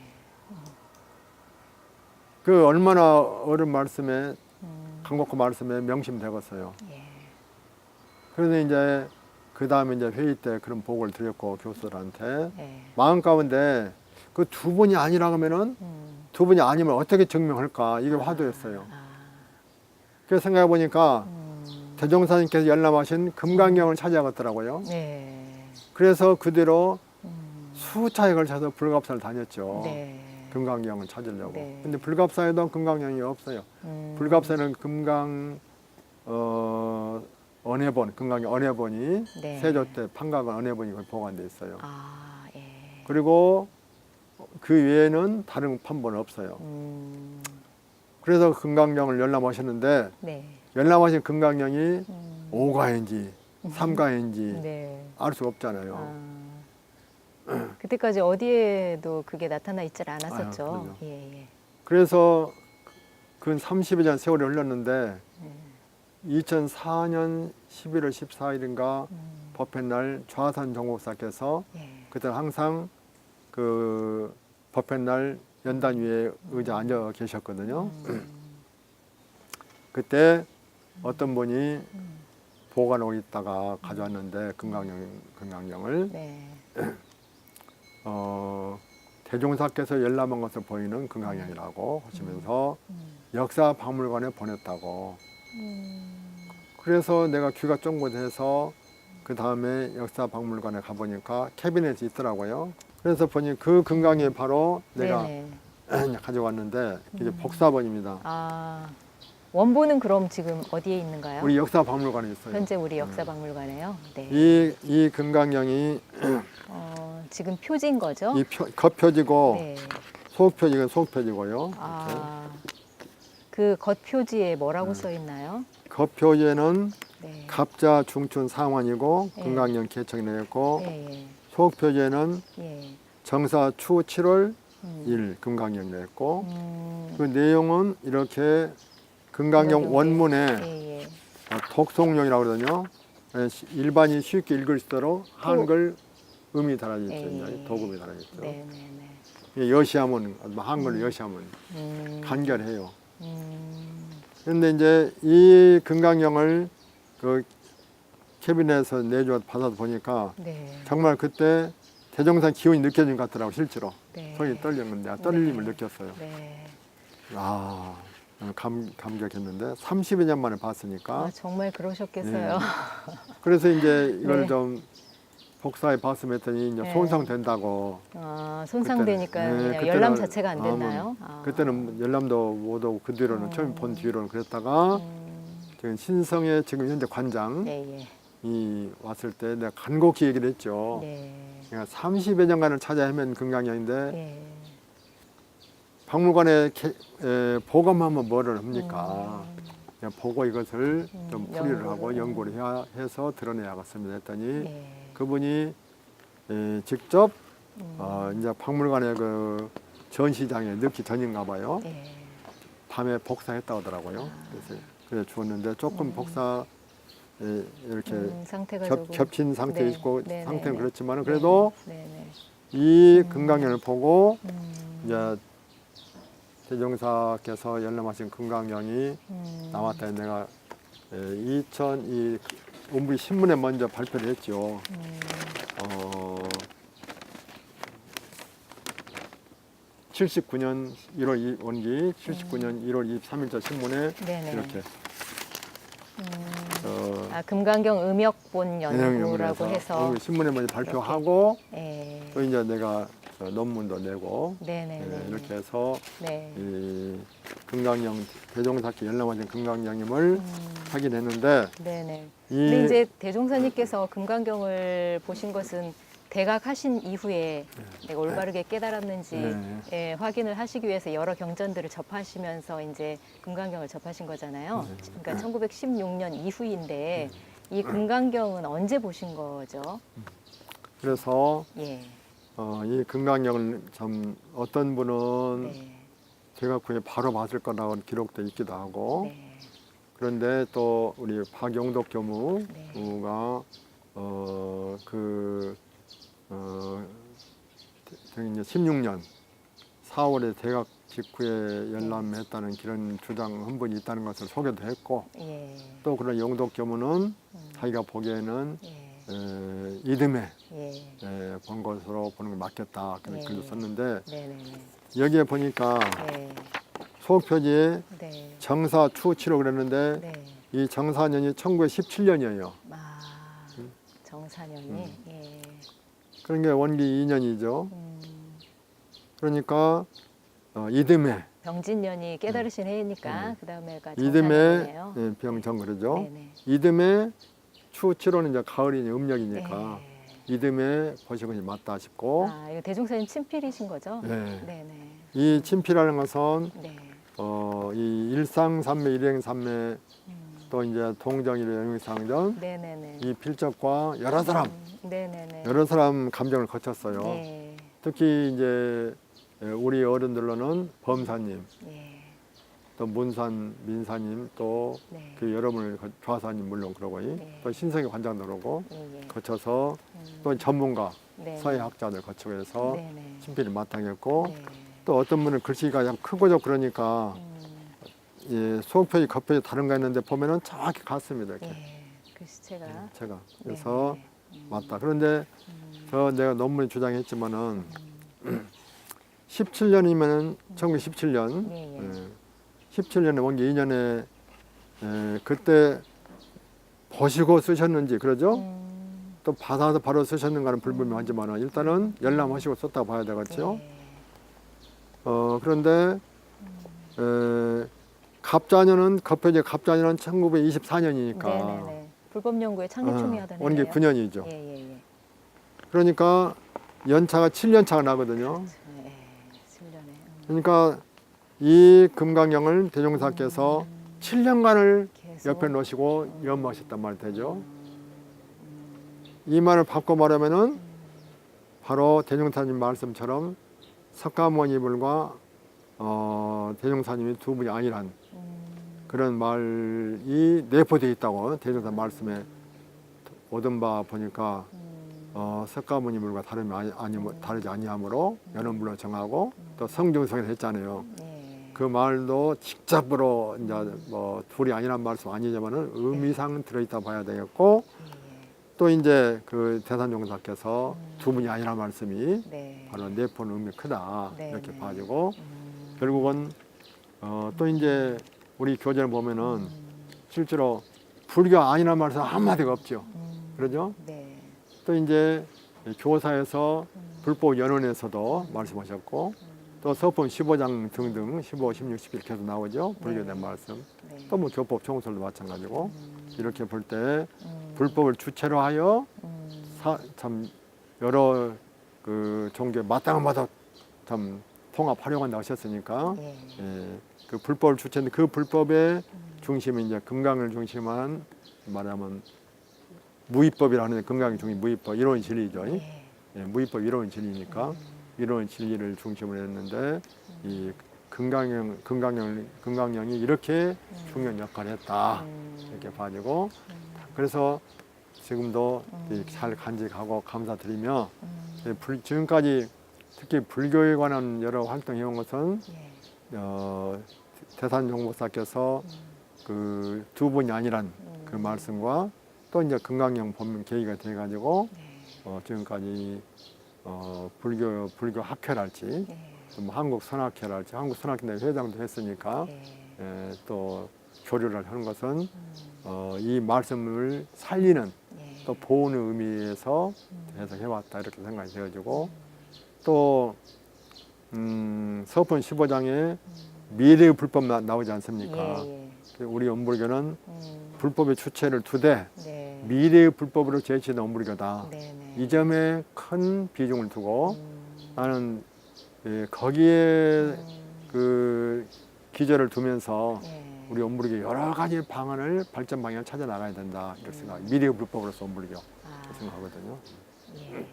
Speaker 1: 그 얼마나 어른 말씀에 강곡한 말씀에 명심되었어요.
Speaker 2: 예.
Speaker 1: 그래서 이제 그 다음에 이제 회의 때 그런 보고를 드렸고 교수들한테
Speaker 2: 예.
Speaker 1: 마음 가운데 그 두 분이 아니라고 하면은 두 분이 아니면 어떻게 증명할까 이게 화두였어요. 그래서 생각해 보니까 대종사님께서 열람하신 금강경을 찾아갔더라고요.
Speaker 2: 네.
Speaker 1: 그래서 그대로 수차에 걸쳐서 불갑사를 다녔죠.
Speaker 2: 네.
Speaker 1: 금강경을 찾으려고.
Speaker 2: 네.
Speaker 1: 근데 불갑사에도 금강경이 없어요. 불갑사는 금강 은혜본, 금강경 은혜본이
Speaker 2: 네.
Speaker 1: 세조 때 판가가 은혜본이 거기 보관돼 있어요.
Speaker 2: 아, 예.
Speaker 1: 그리고 그 외에는 다른 판본은 없어요. 그래서 금강경을 열람하셨는데
Speaker 2: 네.
Speaker 1: 열람하신 금강경이 5가인지 3가인지
Speaker 2: 네.
Speaker 1: 알 수가 없잖아요.
Speaker 2: 그때까지 어디에도 그게 나타나 있질 않았었죠.
Speaker 1: 그럼요.
Speaker 2: 예, 예.
Speaker 1: 그래서 근 30여 년 세월이 흘렀는데 2004년 11월 14일인가 법회날 좌산 정목사께서
Speaker 2: 예.
Speaker 1: 그때 항상 그 법회날 연단 위에 의자 앉아 계셨거든요. 그때 어떤 분이 보관하고 있다가 가져왔는데 금강경을
Speaker 2: 네.
Speaker 1: 대종사께서 열람한 것을 보이는 금강경이라고 하시면서 역사박물관에 보냈다고. 그래서 내가 귀가 쫑긋해서 그 다음에 역사박물관에 가보니까 캐비넷이 있더라고요. 그래서 보니 그 금강이 바로 내가
Speaker 2: 네네.
Speaker 1: 가져왔는데 이게 복사본입니다.
Speaker 2: 아, 원본은 그럼 지금 어디에 있는가요?
Speaker 1: 우리 역사박물관에 있어요.
Speaker 2: 현재 우리 역사박물관에요. 네.
Speaker 1: 이 금강경이
Speaker 2: 지금 표지인 거죠?
Speaker 1: 겉표지고
Speaker 2: 네.
Speaker 1: 속표지가 속표지고요.
Speaker 2: 아, 그 겉표지에 뭐라고 써 있나요?
Speaker 1: 겉표지에는
Speaker 2: 네.
Speaker 1: 갑자 중춘 상환이고
Speaker 2: 네.
Speaker 1: 금강경 개청이 되어 있고
Speaker 2: 예,
Speaker 1: 속표지에는
Speaker 2: 예.
Speaker 1: 정사 추 7월 1 금강경이 되어 있고 그 내용은 이렇게 금강경 원문에
Speaker 2: 예, 예.
Speaker 1: 독송용이라고 그러거든요. 일반이 쉽게 읽을 수 있도록 한글 음이 달아져 있죠.
Speaker 2: 예.
Speaker 1: 도금이 달아져 있죠.
Speaker 2: 네, 네,
Speaker 1: 이게 여시하면 한글로 여시하면
Speaker 2: 네.
Speaker 1: 간결해요. 그런데 이제 이 금강경을 그 캐비넷에서 내줘 받아서 보니까
Speaker 2: 네.
Speaker 1: 정말 그때 대종산 기운이 느껴진 것 같더라고 실제로.
Speaker 2: 네.
Speaker 1: 손이 떨렸는데 떨림을
Speaker 2: 네.
Speaker 1: 느꼈어요.
Speaker 2: 네.
Speaker 1: 아 감격했는데 30여 년 만에 봤으니까.
Speaker 2: 아, 정말 그러셨겠어요.
Speaker 1: 그래서 이제 이걸
Speaker 2: 네.
Speaker 1: 좀 복사해 봤으면 했더니 이제
Speaker 2: 네.
Speaker 1: 손상된다고.
Speaker 2: 아, 손상되니까
Speaker 1: 그때는,
Speaker 2: 그냥
Speaker 1: 그때는
Speaker 2: 열람 자체가 안 됐나요?
Speaker 1: 그때는 열람도 못 오고 그 뒤로는 처음 본 뒤로는 그랬다가 지금 신성의 지금 현재 관장이
Speaker 2: 예, 예.
Speaker 1: 왔을 때 내가 간곡히 얘기를 했죠.
Speaker 2: 네.
Speaker 1: 내가 30여 년간을 찾아 헤맨 금강경인데
Speaker 2: 예.
Speaker 1: 박물관에 보관하면 뭐를 합니까? 그냥 보고 이것을 좀 풀이를 하고 연구를 해서 드러내야겠습니다 했더니
Speaker 2: 예.
Speaker 1: 그분이 직접 이제 박물관의 그 전시장에 넣기 전인가 봐요.
Speaker 2: 예.
Speaker 1: 밤에 복사했다 하더라고요. 그래서 주었는데 조금 복사 이렇게
Speaker 2: 상태가 조금
Speaker 1: 겹친 상태
Speaker 2: 네.
Speaker 1: 있고
Speaker 2: 네,
Speaker 1: 상태는
Speaker 2: 네,
Speaker 1: 그렇지만
Speaker 2: 네.
Speaker 1: 그래도
Speaker 2: 네, 네.
Speaker 1: 이 금강경을 보고 이제 대종사께서 열람하신 금강경이 나왔다. 내가 2002 원부이 신문에 먼저 발표를 했죠. 79년 1월 원기, 79년 1월 23일자 신문에
Speaker 2: 네네.
Speaker 1: 이렇게
Speaker 2: 아, 금강경 음역본 연구라고
Speaker 1: 내용에서
Speaker 2: 해서
Speaker 1: 원기 신문에 먼저 발표하고
Speaker 2: 예.
Speaker 1: 또 이제 내가 논문도 내고
Speaker 2: 네네네.
Speaker 1: 이렇게 해서
Speaker 2: 네.
Speaker 1: 이 금강경 대종사께 열람하신 금강경임을 확인했는데
Speaker 2: 네네.
Speaker 1: 이
Speaker 2: 근데 이제 대종사님께서 금강경을 보신 것은 대각하신 이후에 내가 올바르게 깨달았는지
Speaker 1: 네.
Speaker 2: 예, 확인을 하시기 위해서 여러 경전들을 접하시면서 이제 금강경을 접하신 거잖아요. 그러니까 1916년 이후인데 이 금강경은 언제 보신 거죠?
Speaker 1: 그래서
Speaker 2: 예.
Speaker 1: 이 금강경을 참 어떤 분은
Speaker 2: 네.
Speaker 1: 대각후에 바로 봤을 거라고 기록돼 있기도 하고
Speaker 2: 네.
Speaker 1: 그런데 또 우리 박용덕 교무가
Speaker 2: 네.
Speaker 1: 이제 16년 4월에 대각 직후에 열람했다는 그런 주장 한 분이 있다는 것을 소개도 했고
Speaker 2: 예.
Speaker 1: 또 그런 용덕 교무는 자기가 보기에는
Speaker 2: 예.
Speaker 1: 이듬해
Speaker 2: 예.
Speaker 1: 본 것으로 보는 게 맞겠다 그런
Speaker 2: 예.
Speaker 1: 글도 썼는데
Speaker 2: 네네네.
Speaker 1: 여기에 보니까
Speaker 2: 예.
Speaker 1: 소표지에
Speaker 2: 네.
Speaker 1: 정사 추7호 그랬는데
Speaker 2: 네.
Speaker 1: 이 정사년이 1917년이에요.
Speaker 2: 아, 정사년이. 예.
Speaker 1: 그런 게 원기 2년이죠. 그러니까 이듬해
Speaker 2: 병진년이 깨달으신 해이니까 그 다음에가
Speaker 1: 이듬해
Speaker 2: 정사년이에요.
Speaker 1: 병정 그러죠.
Speaker 2: 네네.
Speaker 1: 이듬해 추치로는 이제 가을이 음력이니까 이듬해 보시는 것이 맞다 싶고.
Speaker 2: 아, 이거 대종사님 친필이신 거죠?
Speaker 1: 네.
Speaker 2: 네네.
Speaker 1: 이 친필이라는 것은
Speaker 2: 네.
Speaker 1: 이 일상산매, 일행산매 또 이제 동정일 영상전
Speaker 2: 네네네.
Speaker 1: 이 필적과 여러 사람
Speaker 2: 네네네.
Speaker 1: 여러 사람 감정을 거쳤어요.
Speaker 2: 예.
Speaker 1: 특히 이제 우리 어른들로는 범사님,
Speaker 2: 예.
Speaker 1: 또 문산 민사님, 또
Speaker 2: 네.
Speaker 1: 그 여러분을 좌사님 물론 그러고
Speaker 2: 네.
Speaker 1: 또 신성의 관장도 그러고
Speaker 2: 예. 예.
Speaker 1: 거쳐서 또 전문가
Speaker 2: 네.
Speaker 1: 서예학자들 거치고 해서
Speaker 2: 네네.
Speaker 1: 친필을 마땅했고
Speaker 2: 네.
Speaker 1: 또 어떤 분은 글씨가 그냥 크고적 그러니까 예, 속표지 겉표지 다른가 했는데 보면은 정확히 같습니다. 이렇게
Speaker 2: 예. 글씨체가.
Speaker 1: 제가 그래서
Speaker 2: 네네.
Speaker 1: 맞다. 그런데 내가 논문에 주장했지만은 17년이면은 1917년
Speaker 2: 예. 예.
Speaker 1: 17년에 원기 2년에 그때 보시고 쓰셨는지 그러죠? 또 받아서 바로 쓰셨는가는 불분명하지만은 일단은 열람하시고 썼다고 봐야 되겠죠.
Speaker 2: 예.
Speaker 1: 그런데 갑자년은 겉표지 갑자년은 1924년이니까
Speaker 2: 네네네. 불법 연구의 창립총회 하던
Speaker 1: 원기
Speaker 2: 해예요.
Speaker 1: 9년이죠.
Speaker 2: 예예예.
Speaker 1: 그러니까 연차가 7년 차가 나거든요.
Speaker 2: 예. 7년에.
Speaker 1: 그러니까 이 금강경을 대종사께서 7년간을
Speaker 2: 계속.
Speaker 1: 옆에 놓으시고 연마하셨단 말이 되죠. 이 말을 바꿔 말하면은 바로 대종사님 말씀처럼 석가모니불과 대종사님이 두 분이 아니란 그런 말이 내포되어 있다고 대종사 말씀에 얻은 바 보니까 석가모니불과 다르지 아니하므로 연원불로 정하고 또 성중성을 했잖아요.
Speaker 2: 예.
Speaker 1: 그 말도 직접으로 이제 뭐 둘이 아니란 말씀 아니지만은 의미상 들어있다 봐야 되겠고 또 이제 그 대산종사께서 두 분이 아니란 말씀이
Speaker 2: 네.
Speaker 1: 바로 내포는 의미 크다
Speaker 2: 네,
Speaker 1: 이렇게
Speaker 2: 네.
Speaker 1: 봐지고 결국은 또 이제 우리 교재를 보면은 실제로 불교 아니란 말씀 한마디가 없죠. 그러죠?
Speaker 2: 네.
Speaker 1: 또 이제 교사에서 불법 연원에서도 말씀하셨고 또 서품 15장 등등 15, 16, 17 계속 나오죠. 불교에 대한 말씀.
Speaker 2: 네.
Speaker 1: 또 뭐 교법 총설도 마찬가지고 이렇게 볼 때 불법을 주체로 하여 참 여러 그 종교에 마땅마다 참 통합하려고 한다고 하셨으니까
Speaker 2: 예.
Speaker 1: 예, 그 불법을 주체인데 그 불법의 중심이 이제 건강을 중심한 말하면 무위법이라는 건강의 중심 무위법 이론 진리죠.
Speaker 2: 예.
Speaker 1: 예, 무위법 이론 진리니까 이론 진리를 중심으로 했는데 이 건강령이 이렇게 중요한 역할을 했다 이렇게 봐지고 그래서 지금도 잘 간직하고 감사드리며 지금까지 특히 불교에 관한 여러 활동해온 것은
Speaker 2: 예.
Speaker 1: 대산종보사께서 그 두 분이 아니란 그 말씀과 또 이제 건강령 법문 계기가 돼가지고 지금까지 불교 학회랄지 뭐 한국 선학회랄지 한국 선학회 회장도 했으니까
Speaker 2: 예.
Speaker 1: 또 교류를 하는 것은 이 말씀을 살리는
Speaker 2: 예.
Speaker 1: 또 보호의 의미에서 해석해왔다 이렇게 생각이 되어지고 또 서품 15장에 미래의 불법 나오지 않습니까?
Speaker 2: 예.
Speaker 1: 우리 원불교는 불법의 주체를 두되
Speaker 2: 네.
Speaker 1: 미래의 불법으로 제시된 원불교다.
Speaker 2: 네네.
Speaker 1: 이 점에 큰 비중을 두고 나는 거기에 그 기저를 두면서
Speaker 2: 예.
Speaker 1: 우리 원불교 여러 가지 방안을 발전 방향을 찾아 나가야 된다 이렇게 생각. 미래의 불법으로서 원불교 이렇게 생각하거든요.
Speaker 2: 예.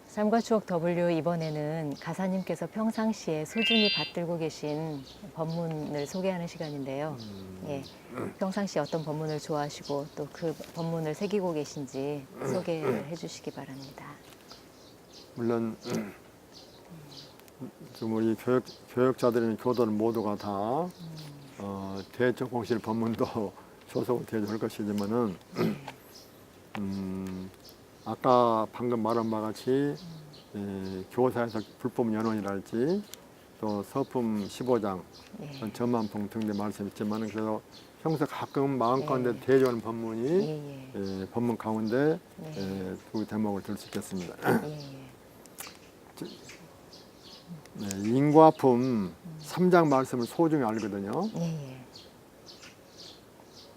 Speaker 2: 삶과 추억 W 이번에는 가사님께서 평상시에 소중히 받들고 계신 법문을 소개하는 시간인데요. 예, 평상시 어떤 법문을 좋아하시고 또 그 법문을 새기고 계신지 소개를 해주시기 바랍니다.
Speaker 1: 물론 좀 우리 교역자들이나 교도는 모두가 다 대적 공실 법문도 소속을 되어줄 것이지만은 아까 방금 말한 바와 같이 교사에서 불법 연원이랄지 또 서품 15장
Speaker 2: 예.
Speaker 1: 전만풍 등등 말씀있지만 그래도 평소 가끔 마음 가운데
Speaker 2: 예.
Speaker 1: 대조하는 법문이
Speaker 2: 예.
Speaker 1: 법문 가운데
Speaker 2: 예.
Speaker 1: 두 대목을 들 수 있겠습니다.
Speaker 2: 예.
Speaker 1: 네, 인과품 3장 말씀을 소중히 알거든요.
Speaker 2: 예, 예.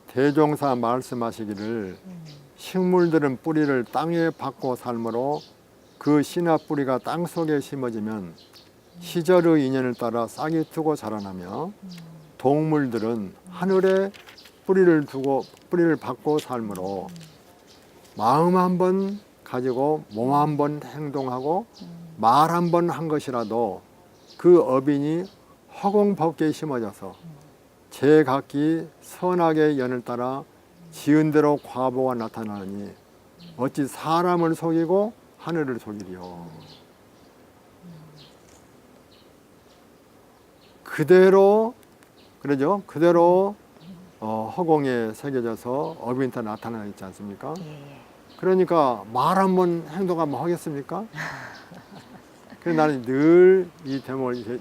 Speaker 1: 대종사 말씀하시기를 식물들은 뿌리를 땅에 박고 살므로 그 씨나 뿌리가 땅 속에 심어지면 시절의 인연을 따라 싹이 트고 자라나며 동물들은 하늘에 뿌리를 박고 살므로 마음 한 번 가지고 몸 한 번 행동하고 말 한 번 한 것이라도 그 어빈이 허공법계에 심어져서 제각기 선악의 연을 따라 지은 대로 과보가 나타나니 어찌 사람을 속이고 하늘을 속이리요. 그대로 그러죠. 그대로 허공에 새겨져서 어빈 따라 나타나 있지 않습니까?
Speaker 2: 예, 예.
Speaker 1: 그러니까 말 한 번 행동 한번 하겠습니까? 그래서 나는 늘 이 대목을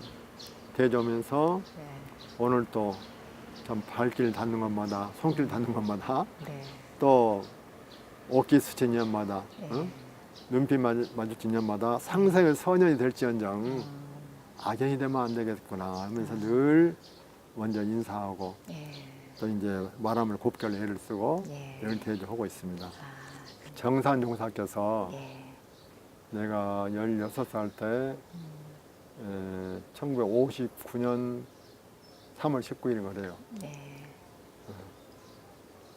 Speaker 1: 대조면서
Speaker 2: 네.
Speaker 1: 오늘 또 참 발길 닿는 것마다 손길 닿는 것마다
Speaker 2: 네.
Speaker 1: 또 옷깃 스친 년마다
Speaker 2: 네.
Speaker 1: 응? 눈빛 마주친 년마다 상생의 선연이 될지언정 악연이 되면 안 되겠구나 하면서 늘 먼저 인사하고
Speaker 2: 예.
Speaker 1: 또 이제 말하면 곱게 애를 쓰고
Speaker 2: 예.
Speaker 1: 늘 대조하고 있습니다.
Speaker 2: 아,
Speaker 1: 정산 종사께서
Speaker 2: 예.
Speaker 1: 내가 16살 때 1959년 3월 19일인 거래요.
Speaker 2: 네.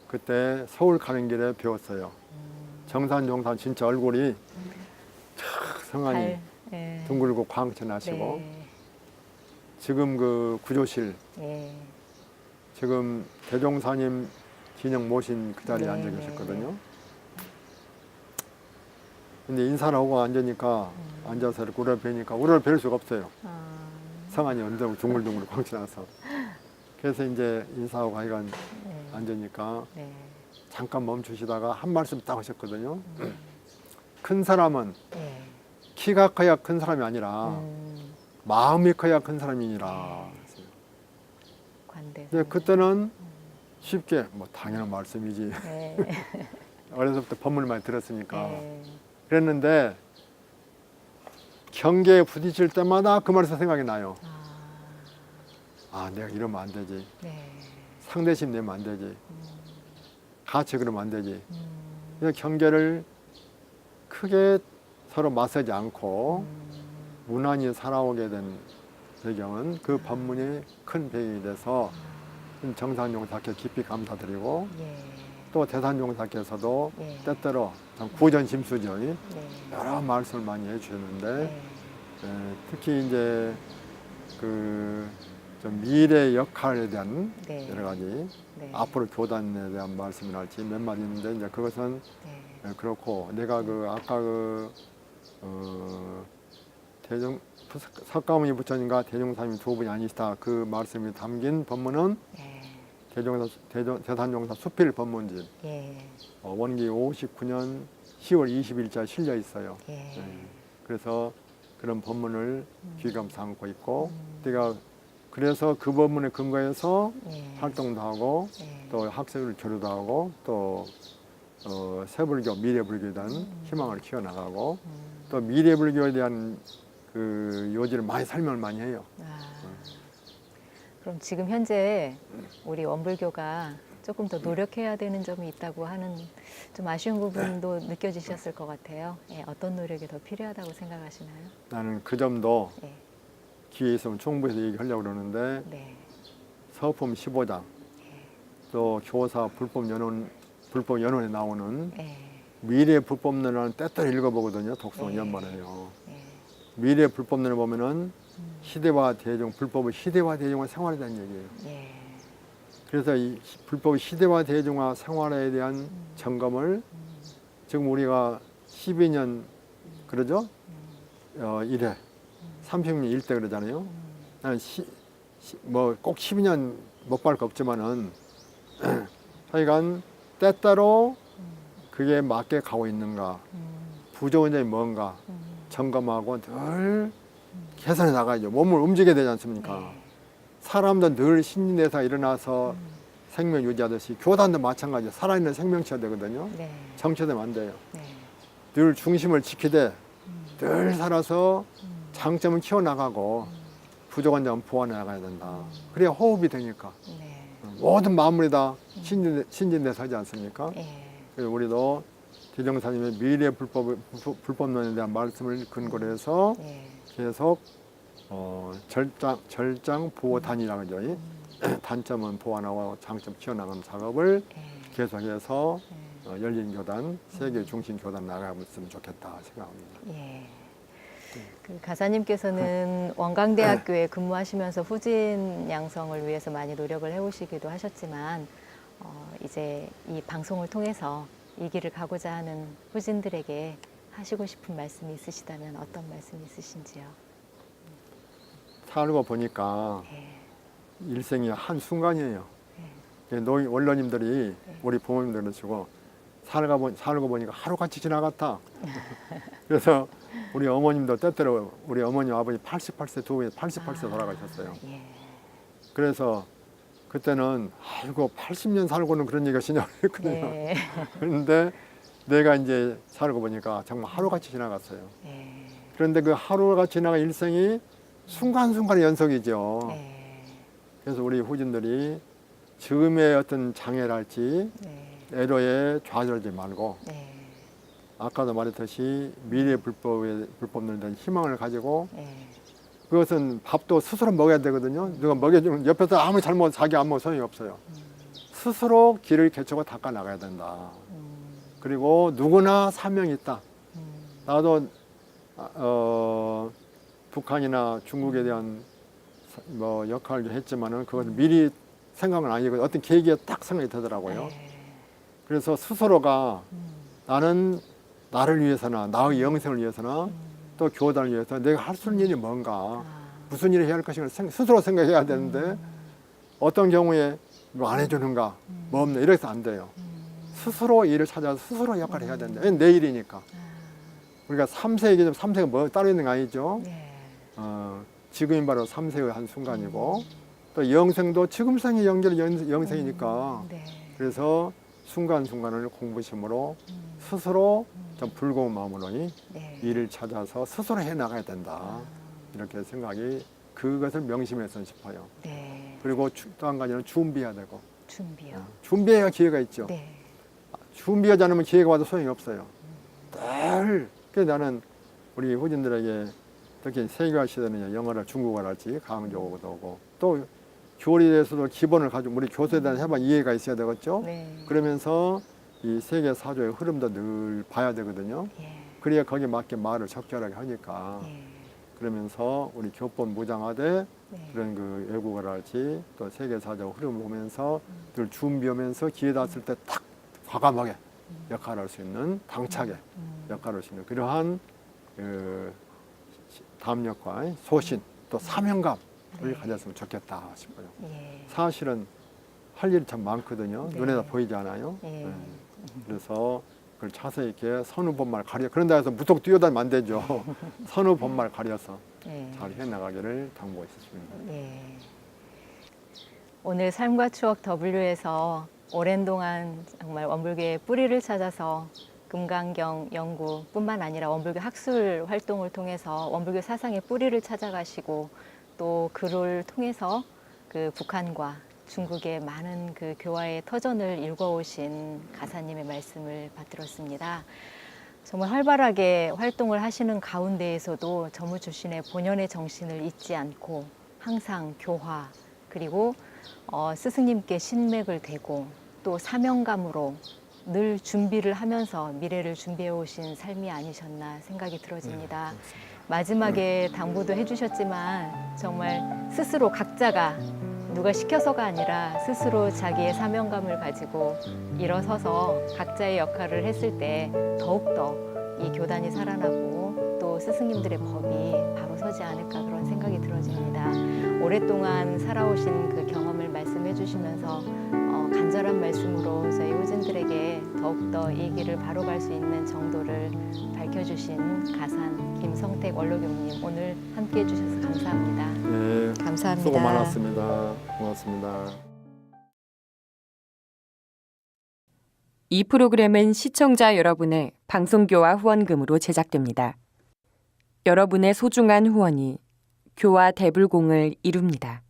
Speaker 1: 그때 서울 가는 길에 배웠어요. 정산 종사 진짜 얼굴이 촥 성안이
Speaker 2: 예.
Speaker 1: 둥글고 광채 나시고
Speaker 2: 네.
Speaker 1: 지금 그 구조실
Speaker 2: 예.
Speaker 1: 지금 대종사님 기념 모신 그 자리에
Speaker 2: 네,
Speaker 1: 앉아
Speaker 2: 네,
Speaker 1: 계셨거든요. 근데 인사를 하고 앉으니까 앉아서 이렇게 우리를 뵈니까 우리를 뵐 수가 없어요.
Speaker 2: 아,
Speaker 1: 성안이 언덕 둥글둥글 광채 나서 그래서 이제 인사하고 하여간
Speaker 2: 네.
Speaker 1: 앉으니까
Speaker 2: 네.
Speaker 1: 잠깐 멈추시다가 한 말씀 딱 하셨거든요. 큰 사람은
Speaker 2: 예.
Speaker 1: 키가 커야 큰 사람이 아니라 마음이 커야 큰 사람이니라.
Speaker 2: 관대.
Speaker 1: 근데 그때는 쉽게 뭐 당연한 말씀이지.
Speaker 2: 네.
Speaker 1: 어려서부터 법문을 많이 들었으니까
Speaker 2: 네.
Speaker 1: 그랬는데 경계에 부딪힐 때마다 그 말에서 생각이 나요. 아, 내가 이러면 안 되지.
Speaker 2: 네.
Speaker 1: 상대심 내면 안 되지. 같이 그러면 안 되지. 그래서 경계를 크게 서로 맞서지 않고 무난히 살아오게 된 배경은 그 법문이 큰 배경이 돼서 정산용사께 깊이 감사드리고
Speaker 2: 예.
Speaker 1: 또 대산용사께서도
Speaker 2: 예.
Speaker 1: 때때로 참 구전심수죠.
Speaker 2: 네.
Speaker 1: 여러 말씀을 많이 해주셨는데
Speaker 2: 네.
Speaker 1: 특히 이제 그 좀 미래 역할에 대한
Speaker 2: 네.
Speaker 1: 여러 가지
Speaker 2: 네.
Speaker 1: 앞으로 교단에 대한 말씀을 할지 몇 마디 있는데 이제 그것은
Speaker 2: 네.
Speaker 1: 그렇고 내가 그 아까 대종 석가모니 부처님과 대종사님 두 분이 아니시다 그 말씀이 담긴 법문은
Speaker 2: 네.
Speaker 1: 대산용사 수필 법문집
Speaker 2: 예.
Speaker 1: 원기 59년 10월 20일자 실려 있어요.
Speaker 2: 예.
Speaker 1: 그래서 그런 법문을 귀감 삼고 있고 내가 그래서 그 법문에 근거해서
Speaker 2: 예.
Speaker 1: 활동도 하고
Speaker 2: 예.
Speaker 1: 또 학생들 교류도 하고 또 새불교 미래불교에 대한 희망을 키워나가고 또 미래불교에 대한 그 요지를 많이 설명을 많이 해요.
Speaker 2: 아, 그럼 지금 현재 우리 원불교가 조금 더 노력해야 되는 점이 있다고 하는 좀 아쉬운 부분도 느껴지셨을 것 같아요. 예, 어떤 노력이 더 필요하다고 생각하시나요?
Speaker 1: 나는 그 점도
Speaker 2: 예.
Speaker 1: 기회 있으면 총부에서 얘기하려고 그러는데
Speaker 2: 네.
Speaker 1: 서품 15장 또 교사 불법연원에 나오는
Speaker 2: 예.
Speaker 1: 미래 불법론을 때때로 읽어보거든요. 독서원
Speaker 2: 네.
Speaker 1: 연말에요.
Speaker 2: 예.
Speaker 1: 미래 불법론을 보면은 시대와 대중, 불법의 시대와 대중과 생활에 대한 얘기예요.
Speaker 2: 예.
Speaker 1: 그래서 이 불법의 시대와 대중과 생활에 대한 점검을 지금 우리가 12년 그러죠? 이래 30년 일대 그러잖아요. 나는 뭐 꼭 12년 못 갈 거 없지만은 하여간 때때로 그게 맞게 가고 있는가 부족한 점이 뭔가 점검하고 늘 개선해 나가야죠. 몸을 움직여야 되지 않습니까?
Speaker 2: 네.
Speaker 1: 사람도 늘 신진대사 일어나서 생명 유지하듯이 교단도 마찬가지예요. 살아있는 생명체가 되거든요.
Speaker 2: 네.
Speaker 1: 정체되면 안 돼요.
Speaker 2: 네.
Speaker 1: 늘 중심을 지키되 늘 살아서 장점은 키워나가고 부족한 점은 보완해 나가야 된다. 그래야 호흡이 되니까.
Speaker 2: 네.
Speaker 1: 모든 마무리 다 신진대 서지 않습니까?
Speaker 2: 예.
Speaker 1: 그래서 우리도 대정사님의 미래 불법론에 대한 말씀을 근거로 해서
Speaker 2: 예.
Speaker 1: 계속 절장 보호 단위라고 하죠. 단점은 보완하고 장점 키워나가는 작업을
Speaker 2: 예.
Speaker 1: 계속해서
Speaker 2: 예.
Speaker 1: 열린 교단, 세계 중심 교단 나가면 좋겠다 생각합니다.
Speaker 2: 예. 그 가사님께서는 원광대학교에 근무하시면서 후진 양성을 위해서 많이 노력을 해오시기도 하셨지만 이제 이 방송을 통해서 이 길을 가고자 하는 후진들에게 하시고 싶은 말씀이 있으시다면 어떤 말씀이 있으신지요?
Speaker 1: 살고 보니까
Speaker 2: 예.
Speaker 1: 일생이 한 순간이에요.
Speaker 2: 예.
Speaker 1: 원로님들이 우리 부모님들 그러시고 살고 보니까 하루같이 지나갔다. 그래서 우리 어머님도 때때로 우리 어머니 아버지 88세 두 분이 88세 돌아가셨어요.
Speaker 2: 예.
Speaker 1: 그래서 그때는 아이고 80년 살고는 그런 얘기가 시냐고 했거든요.
Speaker 2: 예.
Speaker 1: 그런데 내가 이제 살고 보니까 정말 하루같이 지나갔어요.
Speaker 2: 예.
Speaker 1: 그런데 그 하루같이 지나간 일생이 순간순간의 연속이죠.
Speaker 2: 예.
Speaker 1: 그래서 우리 후진들이 지금의 어떤 장애랄지
Speaker 2: 네.
Speaker 1: 애로에 좌절하지 말고
Speaker 2: 네.
Speaker 1: 아까도 말했듯이 미래 불법론에 대한 희망을 가지고
Speaker 2: 네.
Speaker 1: 그것은 밥도 스스로 먹어야 되거든요. 누가 먹여주는 옆에서 아무리 잘못 자기 안 먹어도 소용이 없어요. 스스로 길을 개척하고 닦아 나가야 된다. 그리고 누구나 사명이 있다. 나도 북한이나 중국에 대한 뭐 역할을 했지만은 그건 미리 생각은 아니고 어떤 계기에 딱 생각이 되더라고요.
Speaker 2: 네.
Speaker 1: 그래서 스스로가 나는 나를 위해서나 나의 영생을 위해서나 또 교단을 위해서 내가 할 수 있는 일이 뭔가 무슨 일을 해야 할 것인가 스스로 생각해야 되는데 어떤 경우에 뭐 안 해주는가 뭐 없네 이래서 안 돼요. 스스로 일을 찾아서 스스로 역할을 해야 된다. 내 일이니까. 우리가 3세 얘기하면 3세가 뭐 따로 있는 거 아니죠.
Speaker 2: 네.
Speaker 1: 지금이 바로 3세의 한 순간이고 또 영생도 지금 생이 영생이니까
Speaker 2: 네.
Speaker 1: 그래서 순간순간을 공부심으로 스스로 좀 불고운 마음으로니
Speaker 2: 네.
Speaker 1: 일을 찾아서 스스로 해나가야 된다. 이렇게 생각이 그것을 명심했으면 싶어요.
Speaker 2: 네.
Speaker 1: 그리고 또 한 가지는 준비해야 되고
Speaker 2: 준비요.
Speaker 1: 준비해야 기회가 있죠.
Speaker 2: 네.
Speaker 1: 준비하지 않으면 기회가 와도 소용이 없어요. 늘 그래서 나는 우리 후진들에게 특히 세계화 시대는 영어를 중국어를 할지 강조도 오고 또 교리에 대해서도 기본을 가지고 우리 교수에 대한 해봐 이해가 있어야 되겠죠.
Speaker 2: 네.
Speaker 1: 그러면서 이 세계 사조의 흐름도 늘 봐야 되거든요.
Speaker 2: 예.
Speaker 1: 그래야 거기에 맞게 말을 적절하게 하니까
Speaker 2: 예.
Speaker 1: 그러면서 우리 교본 무장하되
Speaker 2: 네.
Speaker 1: 그런 그 외국어를 할지 또 세계 사조 흐름을 보면서 늘 준비하면서 기회 닿았을 때 딱 과감하게 역할을 할 수 있는 당차게 역할을 할 수 있는 그러한 그 담력과 소신 또 사명감을
Speaker 2: 네.
Speaker 1: 가졌으면 좋겠다 싶어요.
Speaker 2: 예.
Speaker 1: 사실은 할 일이 참 많거든요.
Speaker 2: 네.
Speaker 1: 눈에 다 보이지 않아요.
Speaker 2: 예.
Speaker 1: 그래서 그걸 차서 이렇게 선우 본말 가려 그런 데서 무턱 뛰어다니면 안 되죠. 선우 본말 가려서
Speaker 2: 예.
Speaker 1: 잘 해나가기를 당부했습니다.
Speaker 2: 예. 오늘 삶과 추억 W에서 오랜 동안 정말 원불교의 뿌리를 찾아서 금강경 연구뿐만 아니라 원불교 학술 활동을 통해서 원불교 사상의 뿌리를 찾아가시고 또 그를 통해서 그 북한과 중국의 많은 그 교화의 터전을 읽어오신 가사님의 말씀을 받들었습니다. 정말 활발하게 활동을 하시는 가운데에서도 전무출신의 본연의 정신을 잊지 않고 항상 교화 그리고 스승님께 신맥을 대고 또 사명감으로 늘 준비를 하면서 미래를 준비해 오신 삶이 아니셨나 생각이 들어집니다.
Speaker 1: 네,
Speaker 2: 마지막에 당부도 해주셨지만 정말 스스로 각자가 누가 시켜서가 아니라 스스로 자기의 사명감을 가지고 일어서서 각자의 역할을 했을 때 더욱더 이 교단이 살아나고 또 스승님들의 법이 바로 서지 않을까 그런 생각이 들어집니다. 오랫동안 살아오신 그 경험을 말씀해 주시면서 간절한 말씀으로 저희 후진들에게 더욱더 이 길을 바로 갈 수 있는 정도를 밝혀주신 가산 김성택 원로교님 오늘 함께해 주셔서 감사합니다.
Speaker 1: 네,
Speaker 2: 감사합니다.
Speaker 1: 수고 많았습니다. 고맙습니다.
Speaker 3: 이 프로그램은 시청자 여러분의 방송교화 후원금으로 제작됩니다. 여러분의 소중한 후원이 교와 대불공을 이룹니다.